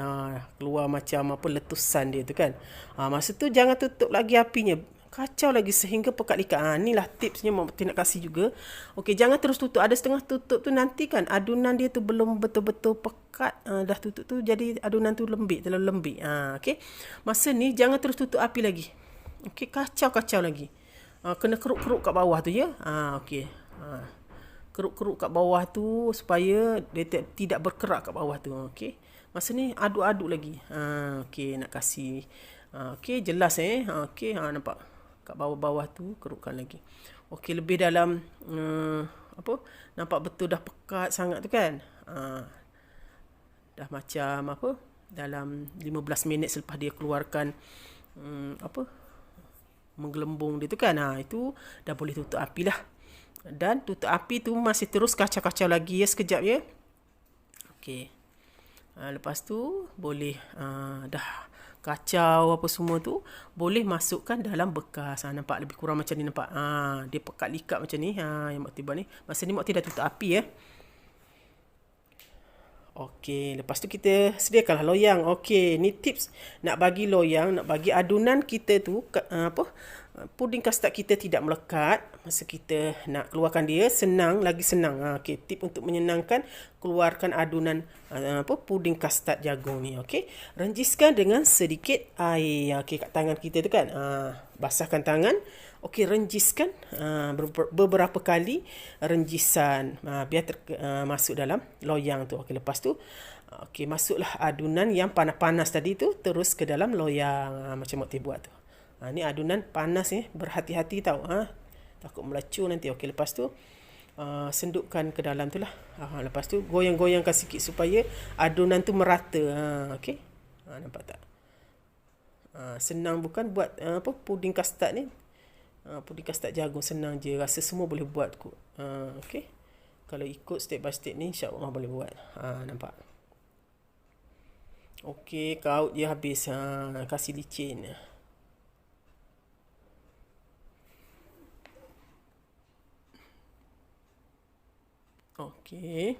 Keluar macam apa letusan dia tu kan? Masa tu jangan tutup lagi apinya. Kacau lagi sehingga pekat likat. Inilah tipsnya Mak nak kasih juga. Okey, jangan terus tutup. Ada setengah tutup tu nanti kan adunan dia tu belum betul-betul pekat. Dah tutup tu jadi adunan tu lembik, terlalu lembik. Okey. Masa ni jangan terus tutup api lagi. Okey, kacau-kacau lagi. Kena keruk-keruk kat bawah tu ya. Okey. Keruk-keruk kat bawah tu supaya dia tidak berkerak kat bawah tu. Okey. Masa ni aduk-aduk lagi. Okey, nak kasih. Okey, jelas Okey, nampak kat bawah-bawah tu kerukkan lagi. Okey, lebih dalam apa? Nampak betul dah pekat sangat tu kan? Dah macam apa? Dalam 15 minit selepas dia keluarkan apa? Menggelembung dia tu kan. Itu dah boleh tutup api lah. Dan tutup api tu masih terus kacau-kacau lagi ya sekejap ya. Okey. Lepas tu boleh dah kacau apa semua tu, boleh masukkan dalam bekas. Nampak lebih kurang macam ni nampak. Dia pekat likat macam ni. Yang Mak tiba ni. Masa ni Mak dah tutup api ya. Okey, lepas tu kita sediakanlah loyang. Okey, ni tips nak bagi loyang, nak bagi adunan kita tu puding kastad kita tidak melekat masa kita nak keluarkan dia, lagi senang. Okey, tip untuk menyenangkan keluarkan adunan puding kastad jagung ni. Okey, renjiskan dengan sedikit air. Okey, kat tangan kita tu kan. Basahkan tangan. Okey, renjiskan beberapa kali renjisan biar masuk dalam loyang tu. Okey, lepas tu okey, masuklah adunan yang panas-panas tadi tu terus ke dalam loyang macam Mak buat tu. Ni adunan panas ni, berhati-hati tau. Takut melecur nanti. Okey, lepas tu sendukkan ke dalam tu lah. Lepas tu goyang-goyangkan sikit supaya adunan tu merata. Okey. Nampak tak? Senang bukan buat puding kastad ni. Puding kastad jagung senang je. Rasa semua boleh buat kot. Okey. Kalau ikut step by step ni insya-Allah boleh buat. Nampak. Okey, kaut dia habis. Kasih licin. Okey.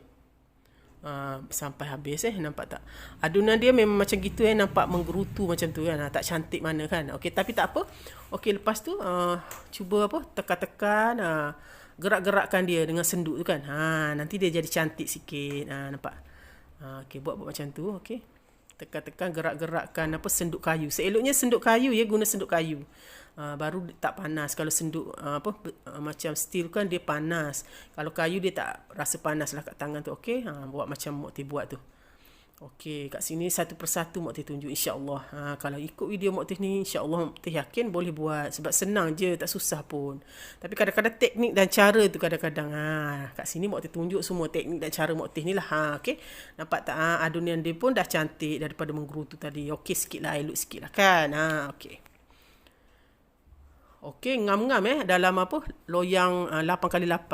Sampai habis nampak tak? Adunan dia memang macam gitu nampak menggerutu macam tu kan. Tak cantik mana kan. Okey, tapi tak apa. Okey, lepas tu cuba tekan-tekan, gerak-gerakkan dia dengan senduk tu kan. Nanti dia jadi cantik sikit. Nampak? Okey, buat macam tu. Okey. Tekan-tekan, gerak-gerakkan senduk kayu. Seeloknya senduk kayu ya, guna senduk kayu. Baru tak panas. Kalau senduk macam steel kan dia panas. Kalau kayu dia tak rasa panas lah kat tangan tu. Okey, buat macam Mak buat tu. Okey, kat sini satu persatu Mak tunjuk insya-Allah. Kalau ikut video Mak ni insya-Allah Mak yakin boleh buat sebab senang je, tak susah pun. Tapi kadang-kadang teknik dan cara tu kadang-kadang kat sini Mak tunjuk semua teknik dan cara Mak ni lah. Okey. Nampak tak adunan dia pun dah cantik daripada menggerutu tadi. Okey sikitlah, elok sikitlah kan. Okey. Okey, ngam-ngam dalam loyang 8x8.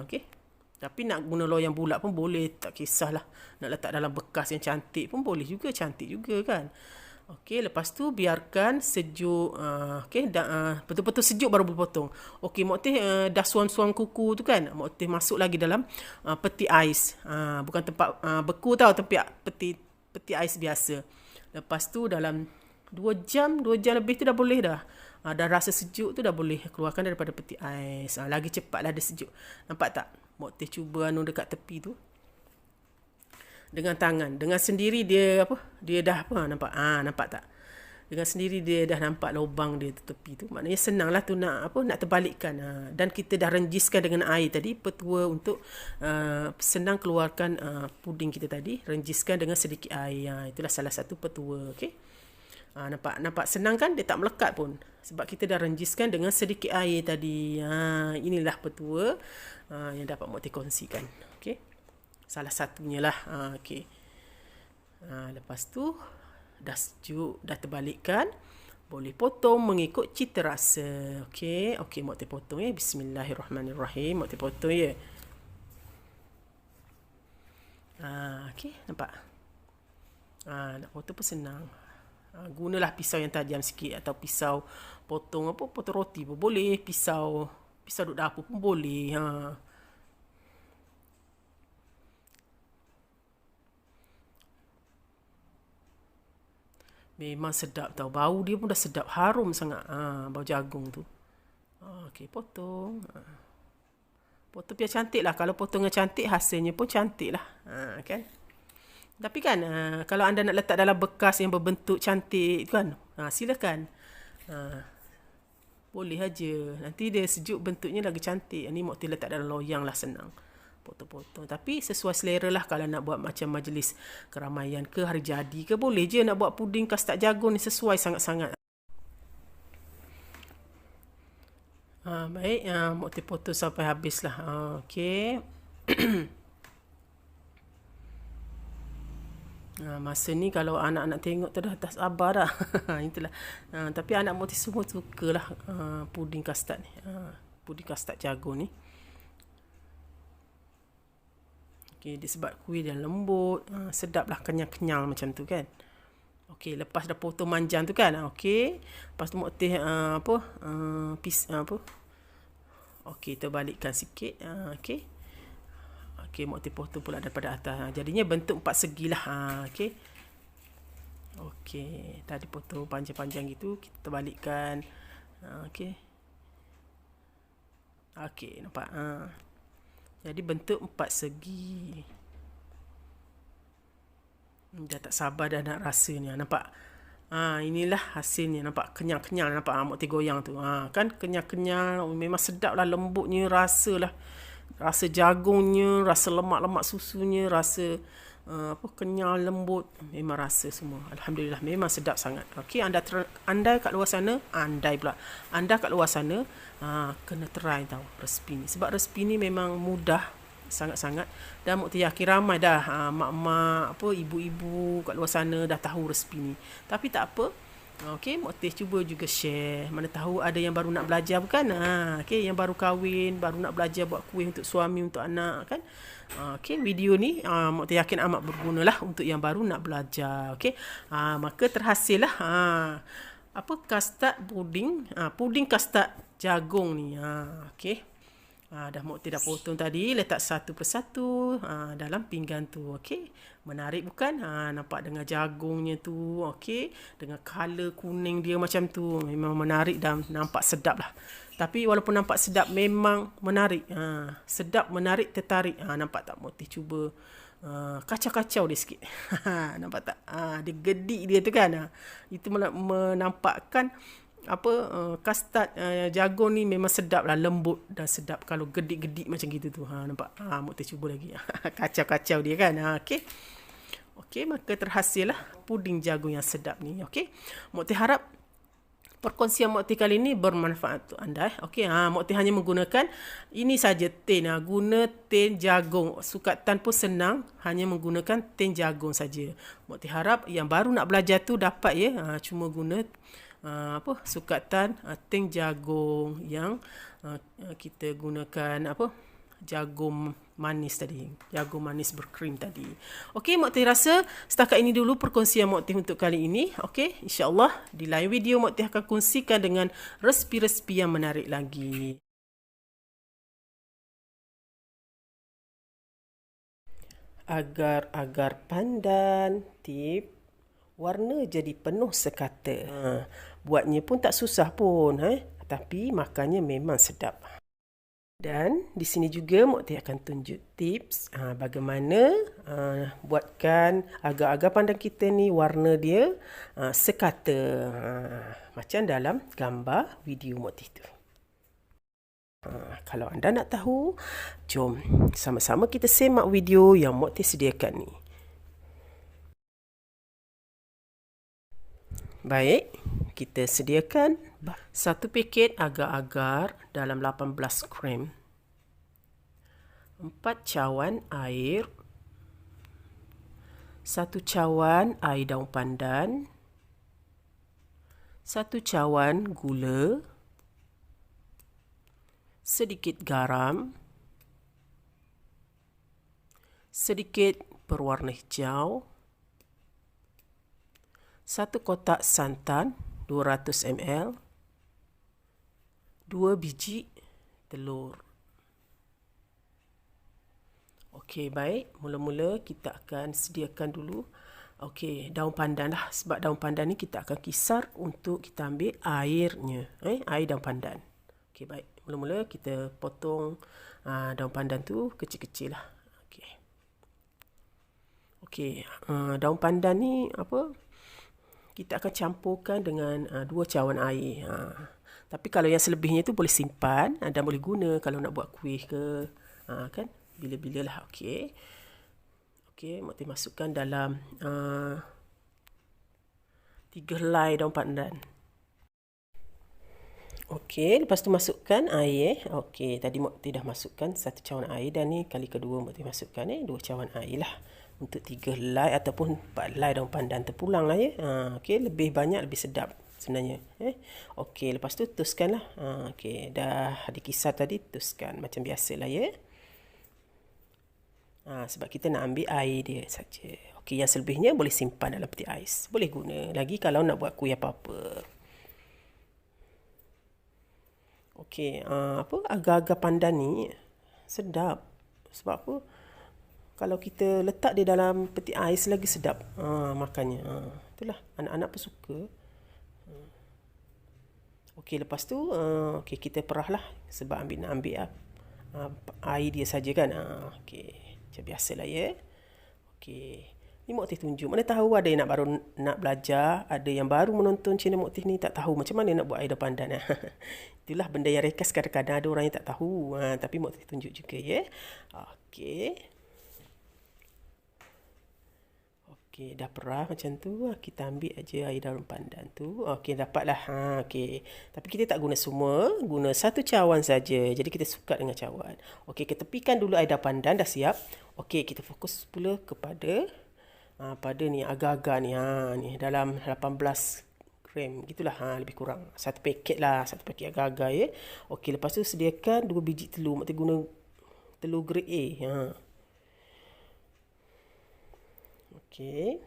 Okey. Tapi nak guna loyang bulat pun boleh, tak kisahlah. Nak letak dalam bekas yang cantik pun boleh juga, cantik juga kan. Okey, lepas tu biarkan sejuk. Okey, betul-betul sejuk baru berpotong. Okey, Mak dah suam-suam kuku tu kan. Mak masuk lagi dalam peti ais. Bukan tempat beku tau, peti ais biasa. Lepas tu dalam 2 jam lebih tu dah boleh dah. Dah rasa sejuk tu dah boleh keluarkan daripada peti ais. Lagi cepatlah dia sejuk. Nampak tak? Mak cuba dekat tepi tu. Dengan tangan. Dengan sendiri dia dia dah nampak? Nampak tak? Dengan sendiri dia dah nampak lubang dia tu tepi tu. Maknanya senang lah tu nak terbalikkan. Dan kita dah renjiskan dengan air tadi. Petua untuk senang keluarkan puding kita tadi. Renjiskan dengan sedikit air. Itulah salah satu petua. Okay? Nampak senang kan? Dia tak melekat pun. Sebab kita dah renjiskan dengan sedikit air tadi. Inilah petua yang dapat Mak kongsikan. Okay? Salah satunya lah. Okay. Lepas tu dah sejuk, dah terbalikkan. Boleh potong mengikut cita rasa. Okay, Mak potong ya. Bismillahirrahmanirrahim. Mak potong ya. Okay, nampak? Nak potong pun senang. Gunalah pisau yang tajam sikit atau pisau potong roti pun boleh, pisau duduk dapur pun boleh. Memang sedap tau. Bau dia pun dah sedap. Harum sangat. Bau jagung tu. Okey, potong. Potong biar cantik lah. Kalau potongnya cantik, hasilnya pun cantik lah. Kan? Tapi kan, kalau anda nak letak dalam bekas yang berbentuk cantik kan, silakan. Boleh aja. Nanti dia sejuk, bentuknya lagi cantik. Ni Mok Teh letak dalam loyang lah, senang. Potong-potong. Tapi sesuai selera lah. Kalau nak buat macam majlis keramaian ke, hari jadi ke, boleh je nak buat puding kastad jagung ni. Sesuai sangat-sangat. Baik, Mok Teh potong sampai habis lah. Okey. Masa ni kalau anak-anak tengok tu dah tak sabar dah. Itulah. Tapi anak Mok Teh semua sukalah puding kastad ni. Puding kastad jagung ni. Okay, disebab kuih dia lembut, sedap lah, kenyal-kenyal macam tu kan. Okey, lepas dah potong manjang tu kan. Okey. Lepas tu Mok Teh Okey, terbalikkan sikit. Okey. Okey, Mok Teh potong pula daripada atas. Jadinya bentuk 4 segi lah. Okey. Okey, tadi potong panjang-panjang gitu, kita terbalikkan. Okey. Okey, nampak. Jadi bentuk 4 segi. Dah tak sabar dah nak rasanya. Nampak? Inilah hasilnya. Nampak kenyal-kenyal. Nampak Mok Teh goyang tu. Kan kenyal-kenyal. Memang sedap lah, lembutnya, rasa lah. Rasa jagungnya, rasa lemak-lemak susunya, rasa kenyal, lembut. Memang rasa semua. Alhamdulillah, memang sedap sangat. Okey, anda kat luar sana, anda kat luar sana, kena try tau resipi ni. Sebab resipi ni memang mudah sangat-sangat. Dan Mok Teh yakin ramai dah mak-mak, ibu-ibu kat luar sana dah tahu resipi ni. Tapi tak apa. Okey, Mok Teh cuba juga share. Mana tahu ada yang baru nak belajar bukan? Okey, yang baru kahwin, baru nak belajar buat kuih untuk suami, untuk anak kan? Okey, video ni Mok Teh yakin amat berguna lah untuk yang baru nak belajar. Okey, maka terhasil lah kastad puding, puding kastad jagung ni. Okey. Dah Mok Teh dah potong tadi, letak satu persatu dalam pinggan tu. Okey, menarik bukan? Nampak dengan jagungnya tu. Okey, dengan color kuning dia macam tu, memang menarik dan nampak sedap lah. Tapi walaupun nampak sedap, memang menarik. Sedap, menarik, tertarik. Nampak tak Mok Teh cuba kacau-kacau dia sikit. Nampak tak? Dia gedik dia tu kan. Itu menampakkan kastad jagung ni memang sedap lah, lembut dan sedap kalau gedik-gedik macam gitu tu. Nampak? Mok Teh cuba lagi. Kacau-kacau dia kan. Okey, maka terhasil lah puding jagung yang sedap ni. Okey, Mok Teh harap perkongsian Mok Teh kali ni bermanfaat untuk anda. Okey, Mok Teh hanya menggunakan ini saja, tin. Guna tin jagung. Sukatan pun senang, hanya menggunakan tin jagung saja. Mok Teh harap yang baru nak belajar tu dapat ya. Cuma guna sukatan tin jagung yang kita gunakan jagung manis tadi, jagung manis berkrim tadi. Okey, Mok Teh rasa setakat ini dulu perkongsian Mok Teh untuk kali ini. Okey, insya-Allah di lain video Mok Teh akan kongsikan dengan resipi-resipi yang menarik lagi. Agar pandan, tip warna jadi penuh sekata. Buatnya pun tak susah pun, tapi makannya memang sedap. Dan di sini juga Mok Teh akan tunjuk tips bagaimana buatkan agar-agar pandan kita ni warna dia sekata, macam dalam gambar video Mok Teh tu. Kalau anda nak tahu, jom sama-sama kita semak video yang Mok Teh sediakan ni. Baik, kita sediakan satu paket agar-agar dalam 18 gram, 4 cawan air, 1 cawan air daun pandan, 1 cawan gula, sedikit garam, sedikit berwarna hijau, 1 kotak santan 200 ml, 2 biji telur. Okey, baik. Mula-mula kita akan sediakan dulu Okey, daun pandan lah. Sebab daun pandan ni kita akan kisar untuk kita ambil airnya. Air daun pandan. Okey, baik. Mula-mula kita potong daun pandan tu kecil-kecil lah. Okey. Okey, daun pandan ni kita akan campurkan dengan 2 cawan air. Tapi kalau yang selebihnya tu boleh simpan dan boleh guna kalau nak buat kuih ke. Kan? Bila-bila lah. Okey. Okey, Mak Teh masukkan dalam 3 helai daun pandan. Okey, lepas tu masukkan air. Okey, tadi Mak Teh dah masukkan 1 cawan air dan ni kali kedua Mak Teh masukkan 2 cawan air lah. Untuk 3 helai ataupun 4 helai daun pandan terpulang lah ya. Okey, lebih banyak lebih sedap sebenarnya. Okey, lepas tu tuskan lah. Okey, dah dikisar tadi, tuskan macam biasa lah ya. Sebab kita nak ambil air dia saja. Okey, yang selebihnya boleh simpan dalam peti ais. Boleh guna lagi kalau nak buat kuih apa-apa. Okey, agar-agar pandan ni sedap. Sebab apa? Kalau kita letak dia dalam peti ais lagi sedap makannya. Itulah, anak-anak pun suka. Okey, lepas tu okey, kita perah lah. Sebab nak ambil air dia saja kan. Okey. Macam biasalah ya. Okey. Ni Mak Teh tunjuk. Mana tahu ada yang baru nak belajar, ada yang baru menonton channel Mak Teh ni tak tahu macam mana nak buat air daun pandan. Itulah benda yang rekas kadang-kadang ada orang yang tak tahu. Tapi Mak Teh tunjuk juga ya. Okey. Okey, dah perah macam tu. Kita ambil aja air daun pandan tu. Okey, dapatlah. Okey. Tapi kita tak guna semua. Guna 1 cawan saja. Jadi kita sukat dengan cawan. Okey, kita tepikan dulu air daun pandan. Dah siap. Okey, kita fokus pula kepada pada ni agar-agar ni. Ni dalam 18 gram. Gitulah. Lebih kurang. 1 paket lah. 1 paket agar-agar ya. Okey, lepas tu sediakan 2 biji telur. Mak Teh guna telur grade A. Okey.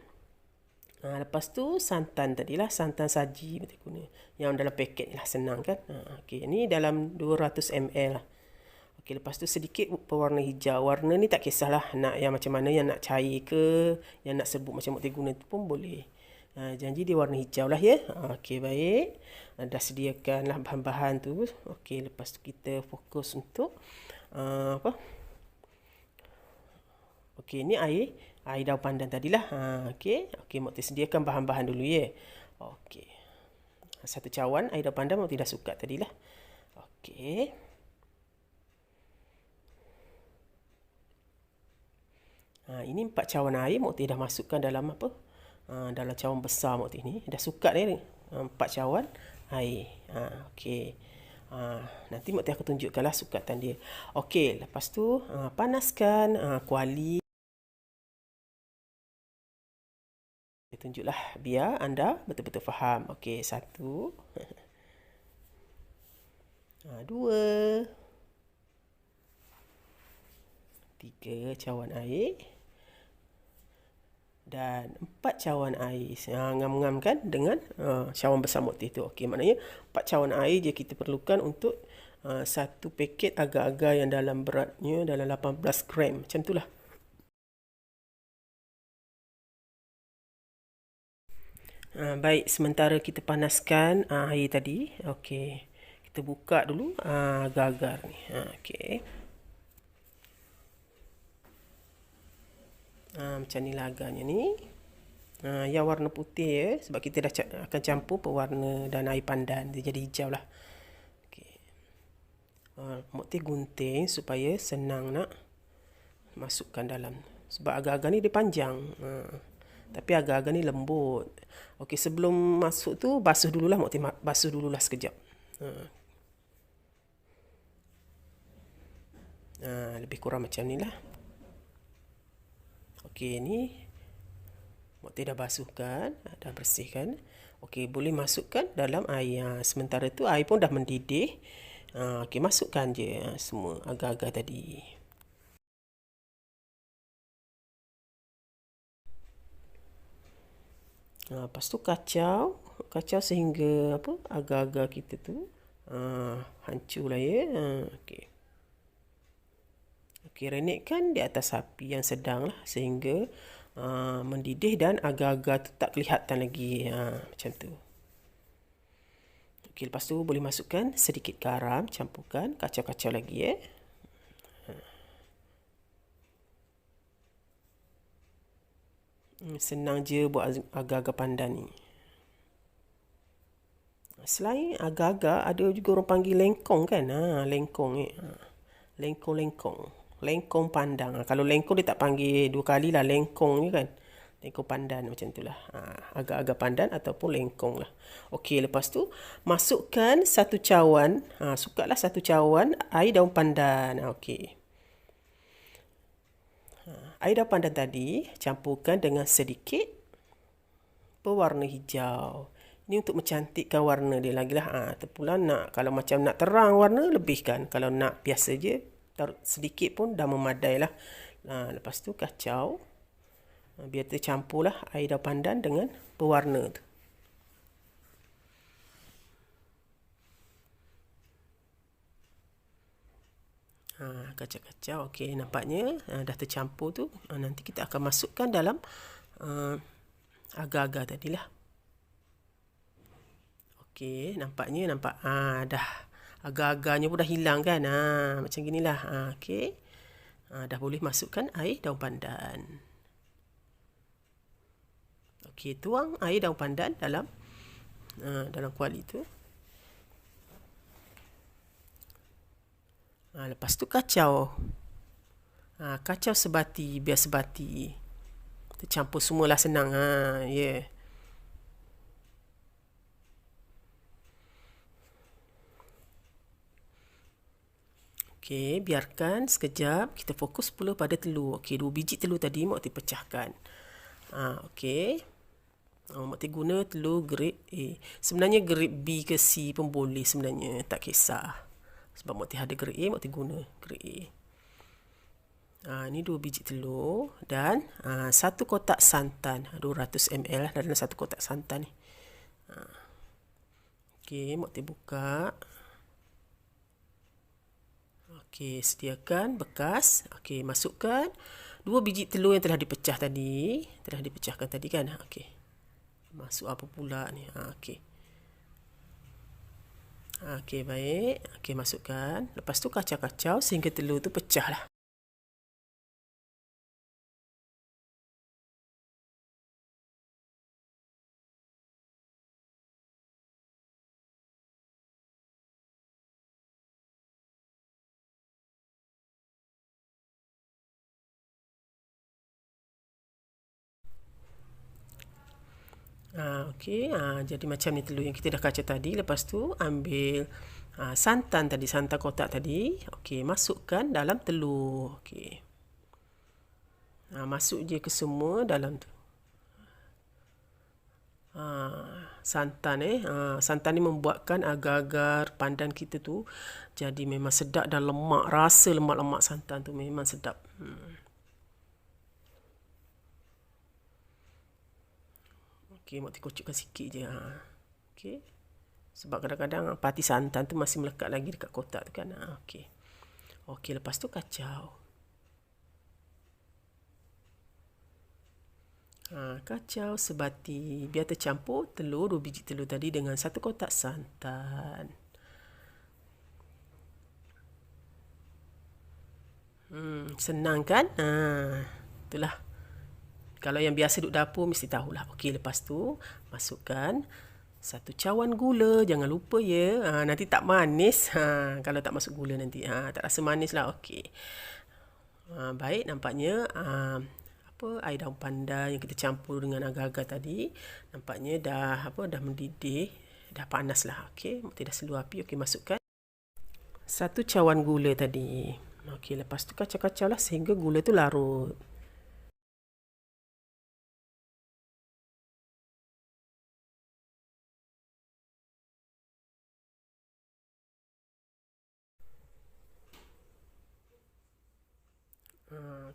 Lepas tu santan tadilah, santan saji Mak Teh guna. Yang dalam paket ni lah, senang kan. Okey, ni dalam 200 ml lah. Okey, lepas tu sedikit pewarna hijau. Warna ni tak kisahlah nak yang macam mana, yang nak cair ke, yang nak serbuk macam Mak Teh guna tu pun boleh. Janji dia warna hijau lah ya. Okey, baik. Dah sediakan lah bahan-bahan tu. Okey, lepas tu kita fokus untuk Okey, ni air daun pandan tadilah. Okey, Mak Teh sediakan bahan-bahan dulu ya. Okey. 1 cawan air daun pandan Mak Teh dah sukat tadilah. Okey. Ini 4 cawan air Mak Teh dah masukkan dalam dalam cawan besar Mak Teh ni. Dah sukat ni. 4 cawan air. Okey. Nanti Mak Teh akan tunjukkanlah sukatan dia. Okey, lepas tu panaskan kuali. Tunjuklah biar anda betul-betul faham. Okey, 1 2 3 cawan air dan 4 cawan air. Ngam-ngam kan dengan cawan besar Mak Teh tu. Okey, maknanya 4 cawan air je kita perlukan untuk 1 paket agar-agar yang dalam beratnya dalam 18 gram. Macam itulah. Baik, sementara kita panaskan air tadi. Okey. Kita buka dulu agar-agar ni. Okey. Macam ni lah agarnya ni. Yang warna putih ya. Sebab kita dah akan campur pewarna dan air pandan. Dia jadi hijau lah. Okey. Mak Teh gunting supaya senang nak masukkan dalam. Sebab agar-agar ni dia panjang. Tapi agar-agar ni lembut. Okey, sebelum masuk tu basuh dululah Mak Teh basuh dululah sekejap. Lebih kurang macam ni lah. Okey, ni Mak Teh dah basuhkan, dah bersihkan. Okey, boleh masukkan dalam air. Sementara tu air pun dah mendidih. Okey, masukkan je semua agar-agar tadi. Lepas tu kacau sehingga agar-agar kita tu hancur lah ya. Okey. Okey, renekkan di atas api yang sedang lah sehingga mendidih dan agar-agar tu tak kelihatan lagi. Macam tu. Okey, lepas tu boleh masukkan sedikit garam, campurkan, kacau-kacau lagi Senang je buat agar-agar pandan ni. Selain agar-agar, ada juga orang panggil lengkong kan. Lengkong ni. Lengkong-lengkong. Lengkong pandang. Kalau lengkong dia tak panggil 2 kali lah. Lengkong ni kan. Lengkong pandan macam tu lah. Agar-agar pandan ataupun lengkong lah. Okey, lepas tu masukkan 1 cawan. Sukalah 1 cawan air daun pandan. Okey. Air daun pandan tadi campurkan dengan sedikit pewarna hijau. Ini untuk mencantikkan warna dia lagi lah. Terpulang nak, kalau macam nak terang warna, lebihkan. Kalau nak biasa je, sedikit pun dah memadai lah. Lepas tu kacau. Biar tercampur lah air daun pandan dengan pewarna tu. Kacau-kacau. Okey, nampaknya dah tercampur tu. Nanti kita akan masukkan dalam agar-agar tadilah. Okey, nampaknya dah agar-agarnya pun dah hilang kan. Macam ginilah. Okey. Dah boleh masukkan air daun pandan. Okey, tuang air daun pandan dalam kuali tu. Lepas tu kacau. Kacau sebati, biar sebati. Tercampur semualah, senang. Yeah. Okey, biarkan sekejap. Kita fokus pula pada telur. Okey, 2 biji telur tadi Mak Ati pecahkan. Okey. Mak Ati guna telur grade A. Sebenarnya grade B ke C pun boleh sebenarnya. Tak kisah. Sebab Mak Ati ada grade A, Mak Ati guna grade A. Ini 2 biji telur. Dan 1 kotak santan. 200 ml dalam 1 kotak santan ni. Okey, Mak Ati buka. Okey, sediakan bekas. Okey, masukkan 2 biji telur yang telah dipecah tadi. Telah dipecahkan tadi kan. Okey. Masuk apa pula ni? Okey. Okey, baik. Okey, masukkan. Lepas tu kacau-kacau sehingga telur tu pecah lah. Okey, jadi macam ni telur yang kita dah kacau tadi. Lepas tu ambil santan tadi, santan kotak tadi. Okey, masukkan dalam telur. Okey. Masuk je ke semua dalam tu. Santan santan ni membuatkan agar-agar pandan kita tu jadi memang sedap dan lemak. Rasa lemak-lemak santan tu memang sedap. Okey, Mak Ati kocokkan sikit je. Okey. Sebab kadang-kadang parti santan tu masih melekat lagi dekat kotak tu kan. Okey. Okey, lepas tu kacau. Kacau sebati. Biar tercampur telur, 2 biji telur tadi dengan 1 kotak santan. Senang kan? Itulah. Kalau yang biasa duduk dapur mesti tahulah. Okey, lepas tu masukkan 1 cawan gula. Jangan lupa ya. Nanti tak manis. Kalau tak masuk gula nanti. Tak rasa manis lah. Okey. Baik, nampaknya air daun pandan yang kita campur dengan agar-agar tadi nampaknya dah mendidih. Dah panas lah. Okey, dah seluar api. Okey, masukkan 1 cawan gula tadi. Okey, lepas tu kacau-kacau lah sehingga gula tu larut.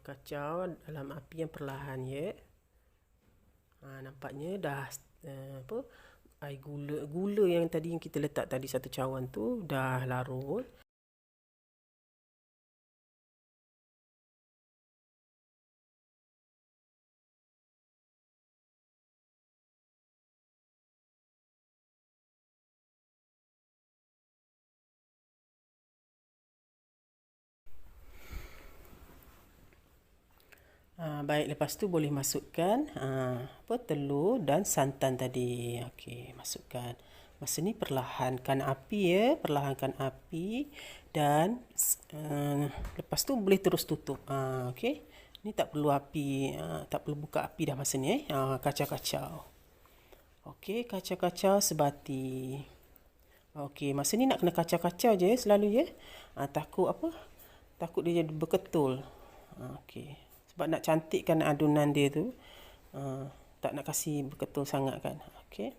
Kacau dalam api yang perlahan ya. Nampaknya dah air gula yang tadi yang kita letak tadi 1 cawan tu dah larut. Baik, lepas tu boleh masukkan telur dan santan tadi. Okey, masukkan. Masa ni perlahankan api ya, perlahankan api dan lepas tu boleh terus tutup. Okey. Ni tak perlu api, tak perlu buka api dah masa ni kacau-kacau. Okey, kacau-kacau sebati. Okey, masa ni nak kena kacau-kacau je selalu ya. Takut apa? Takut dia jadi berketul. Okey. Sebab nak cantikkan adunan dia tu, tak nak kasih berketul sangat kan. Okey.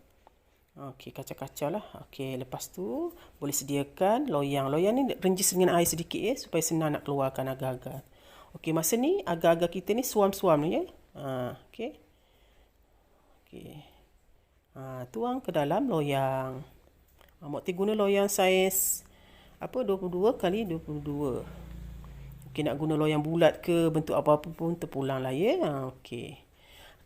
Okey, kacau-kacau lah. Okey, lepas tu boleh sediakan loyang. Loyang ni renjis dengan air sedikit ya, supaya senang nak keluarkan agar-agar. Okey, masa ni agar-agar kita ni suam-suam ni ya. Okey. Okey. Tuang ke dalam loyang. Mak Teh guna loyang saiz 22 kali 22. Okey, nak guna loyang bulat ke bentuk apa-apa pun terpulang lah ya. Okey.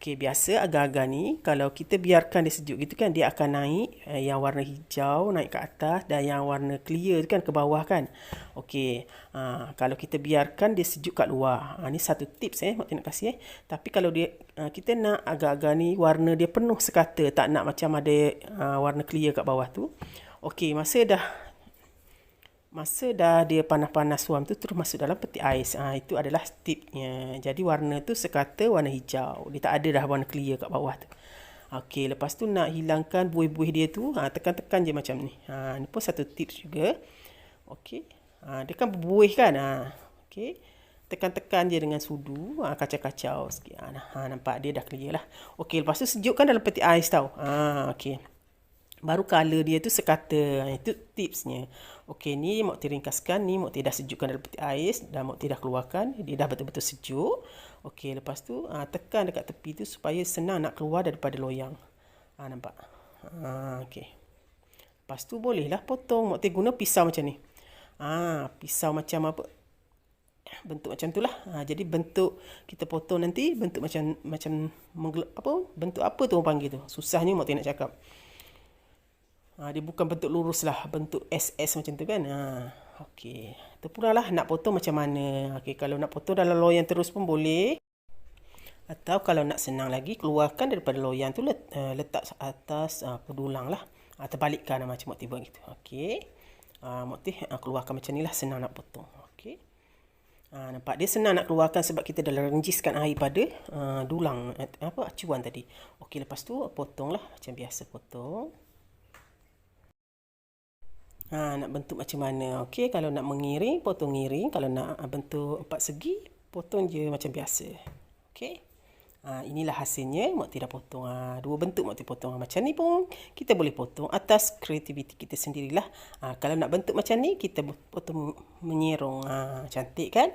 Okey, biasa agar-agar ni kalau kita biarkan dia sejuk gitu kan, dia akan naik yang warna hijau naik ke atas dan yang warna clear kan ke bawah kan. Okey. Kalau kita biarkan dia sejuk kat luar. Ni satu tips Mak Teh nak kasih Tapi kalau dia kita nak agar-agar ni warna dia penuh sekata, tak nak macam ada warna clear kat bawah tu. Okey, masa dah dia panas-panas suam tu terus masuk dalam peti ais. Itu adalah tipnya. Jadi warna tu sekata warna hijau. Dia tak ada dah warna clear kat bawah tu. Okey, lepas tu nak hilangkan buih-buih dia tu, tekan-tekan je macam ni. Ni pun satu tips juga. Okey. Dia kan berbuih kan. Okey. Tekan-tekan je dengan sudu, kacau-kacau sikit. Nampak dia dah clear lah. Okey, lepas tu sejukkan dalam peti ais tau. Okey. Baru color dia tu sekata. Itu tipsnya. Okey, ni Mak Teh ringkaskan. Ni Mak Teh dah sejukkan dalam peti ais dan Mak Teh dah keluarkan. Dia dah betul-betul sejuk. Okey, lepas tu tekan dekat tepi tu supaya senang nak keluar daripada loyang. Nampak? Okey. Lepas tu bolehlah potong. Mak Teh guna pisau macam ni. Pisau macam apa? Bentuk macam tu lah. Jadi bentuk kita potong nanti bentuk macam apa? Bentuk apa tu orang panggil tu? Susahnya Mak Teh nak cakap. Dia bukan bentuk lurus lah, bentuk SS macam tu kan. Okey. Terpulang lah nak potong macam mana. Okey, kalau nak potong dalam loyang terus pun boleh. Atau kalau nak senang lagi, keluarkan daripada loyang tu, letak atas pedulang lah. Terbalikkan macam Mak Teh buat gitu. Okey. Mak Teh keluarkan macam ni lah, senang nak potong. Okey. Nampak dia senang nak keluarkan sebab kita dah renjiskan air pada dulang acuan tadi. Okey, lepas tu potong lah macam biasa potong. Nak bentuk macam mana. Okey, kalau nak mengiring, potong ngiring. Kalau nak bentuk empat segi, potong je macam biasa. Okey. Inilah hasilnya. Mak Teh dah potong. Dua bentuk Mak Teh potong. Macam ni pun kita boleh potong atas kreativiti kita sendirilah. Kalau nak bentuk macam ni, kita potong menyerong. Cantik kan?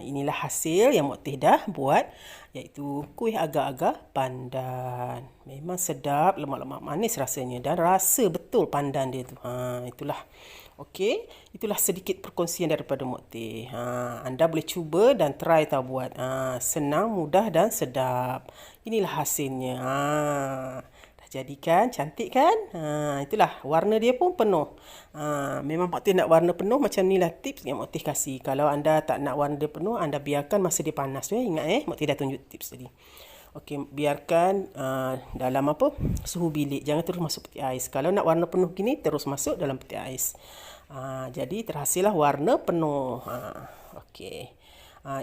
Inilah hasil yang Mak Teh dah buat, iaitu kuih agar-agar pandan. Memang sedap, lemak-lemak manis rasanya dan rasa betul pandan dia tu. Itulah. Okey, itulah sedikit perkongsian daripada Mak Teh. Anda boleh cuba dan try tahu buat. Senang, mudah dan sedap. Inilah hasilnya. Dah jadi kan? Cantik kan? Itulah, warna dia pun penuh. Memang Mak Teh nak warna penuh, macam inilah tips yang Mak Teh kasih. Kalau anda tak nak warna dia penuh, anda biarkan masa dia panas. Ingat Mak Teh dah tunjuk tips tadi. Okey, biarkan dalam suhu bilik. Jangan terus masuk peti ais. Kalau nak warna penuh gini, terus masuk dalam peti ais. Jadi terhasillah warna penuh. Okey.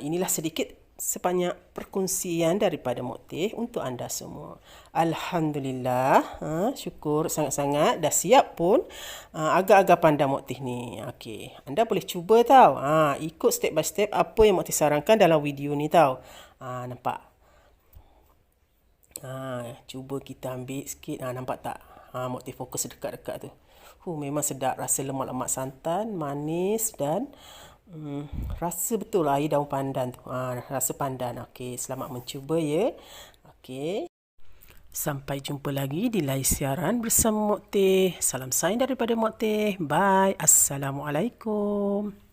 Inilah sedikit sebanyak perkongsian daripada Mak Teh untuk anda semua. Alhamdulillah. Syukur sangat-sangat. Dah siap pun agar-agar pandan Mak Teh ni. Okey. Anda boleh cuba tau. Ikut step by step apa yang Mak Teh sarankan dalam video ni tau. Nampak? Cuba kita ambil sikit. Nampak tak? Mak Teh fokus dekat-dekat tu. Memang sedap. Rasa lemak-lemak santan, manis dan rasa betul air daun pandan tu. Rasa pandan. Okey, selamat mencuba ya. Okey. Sampai jumpa lagi di lain siaran bersama Mak Teh. Salam sayang daripada Mak Teh. Bye. Assalamualaikum.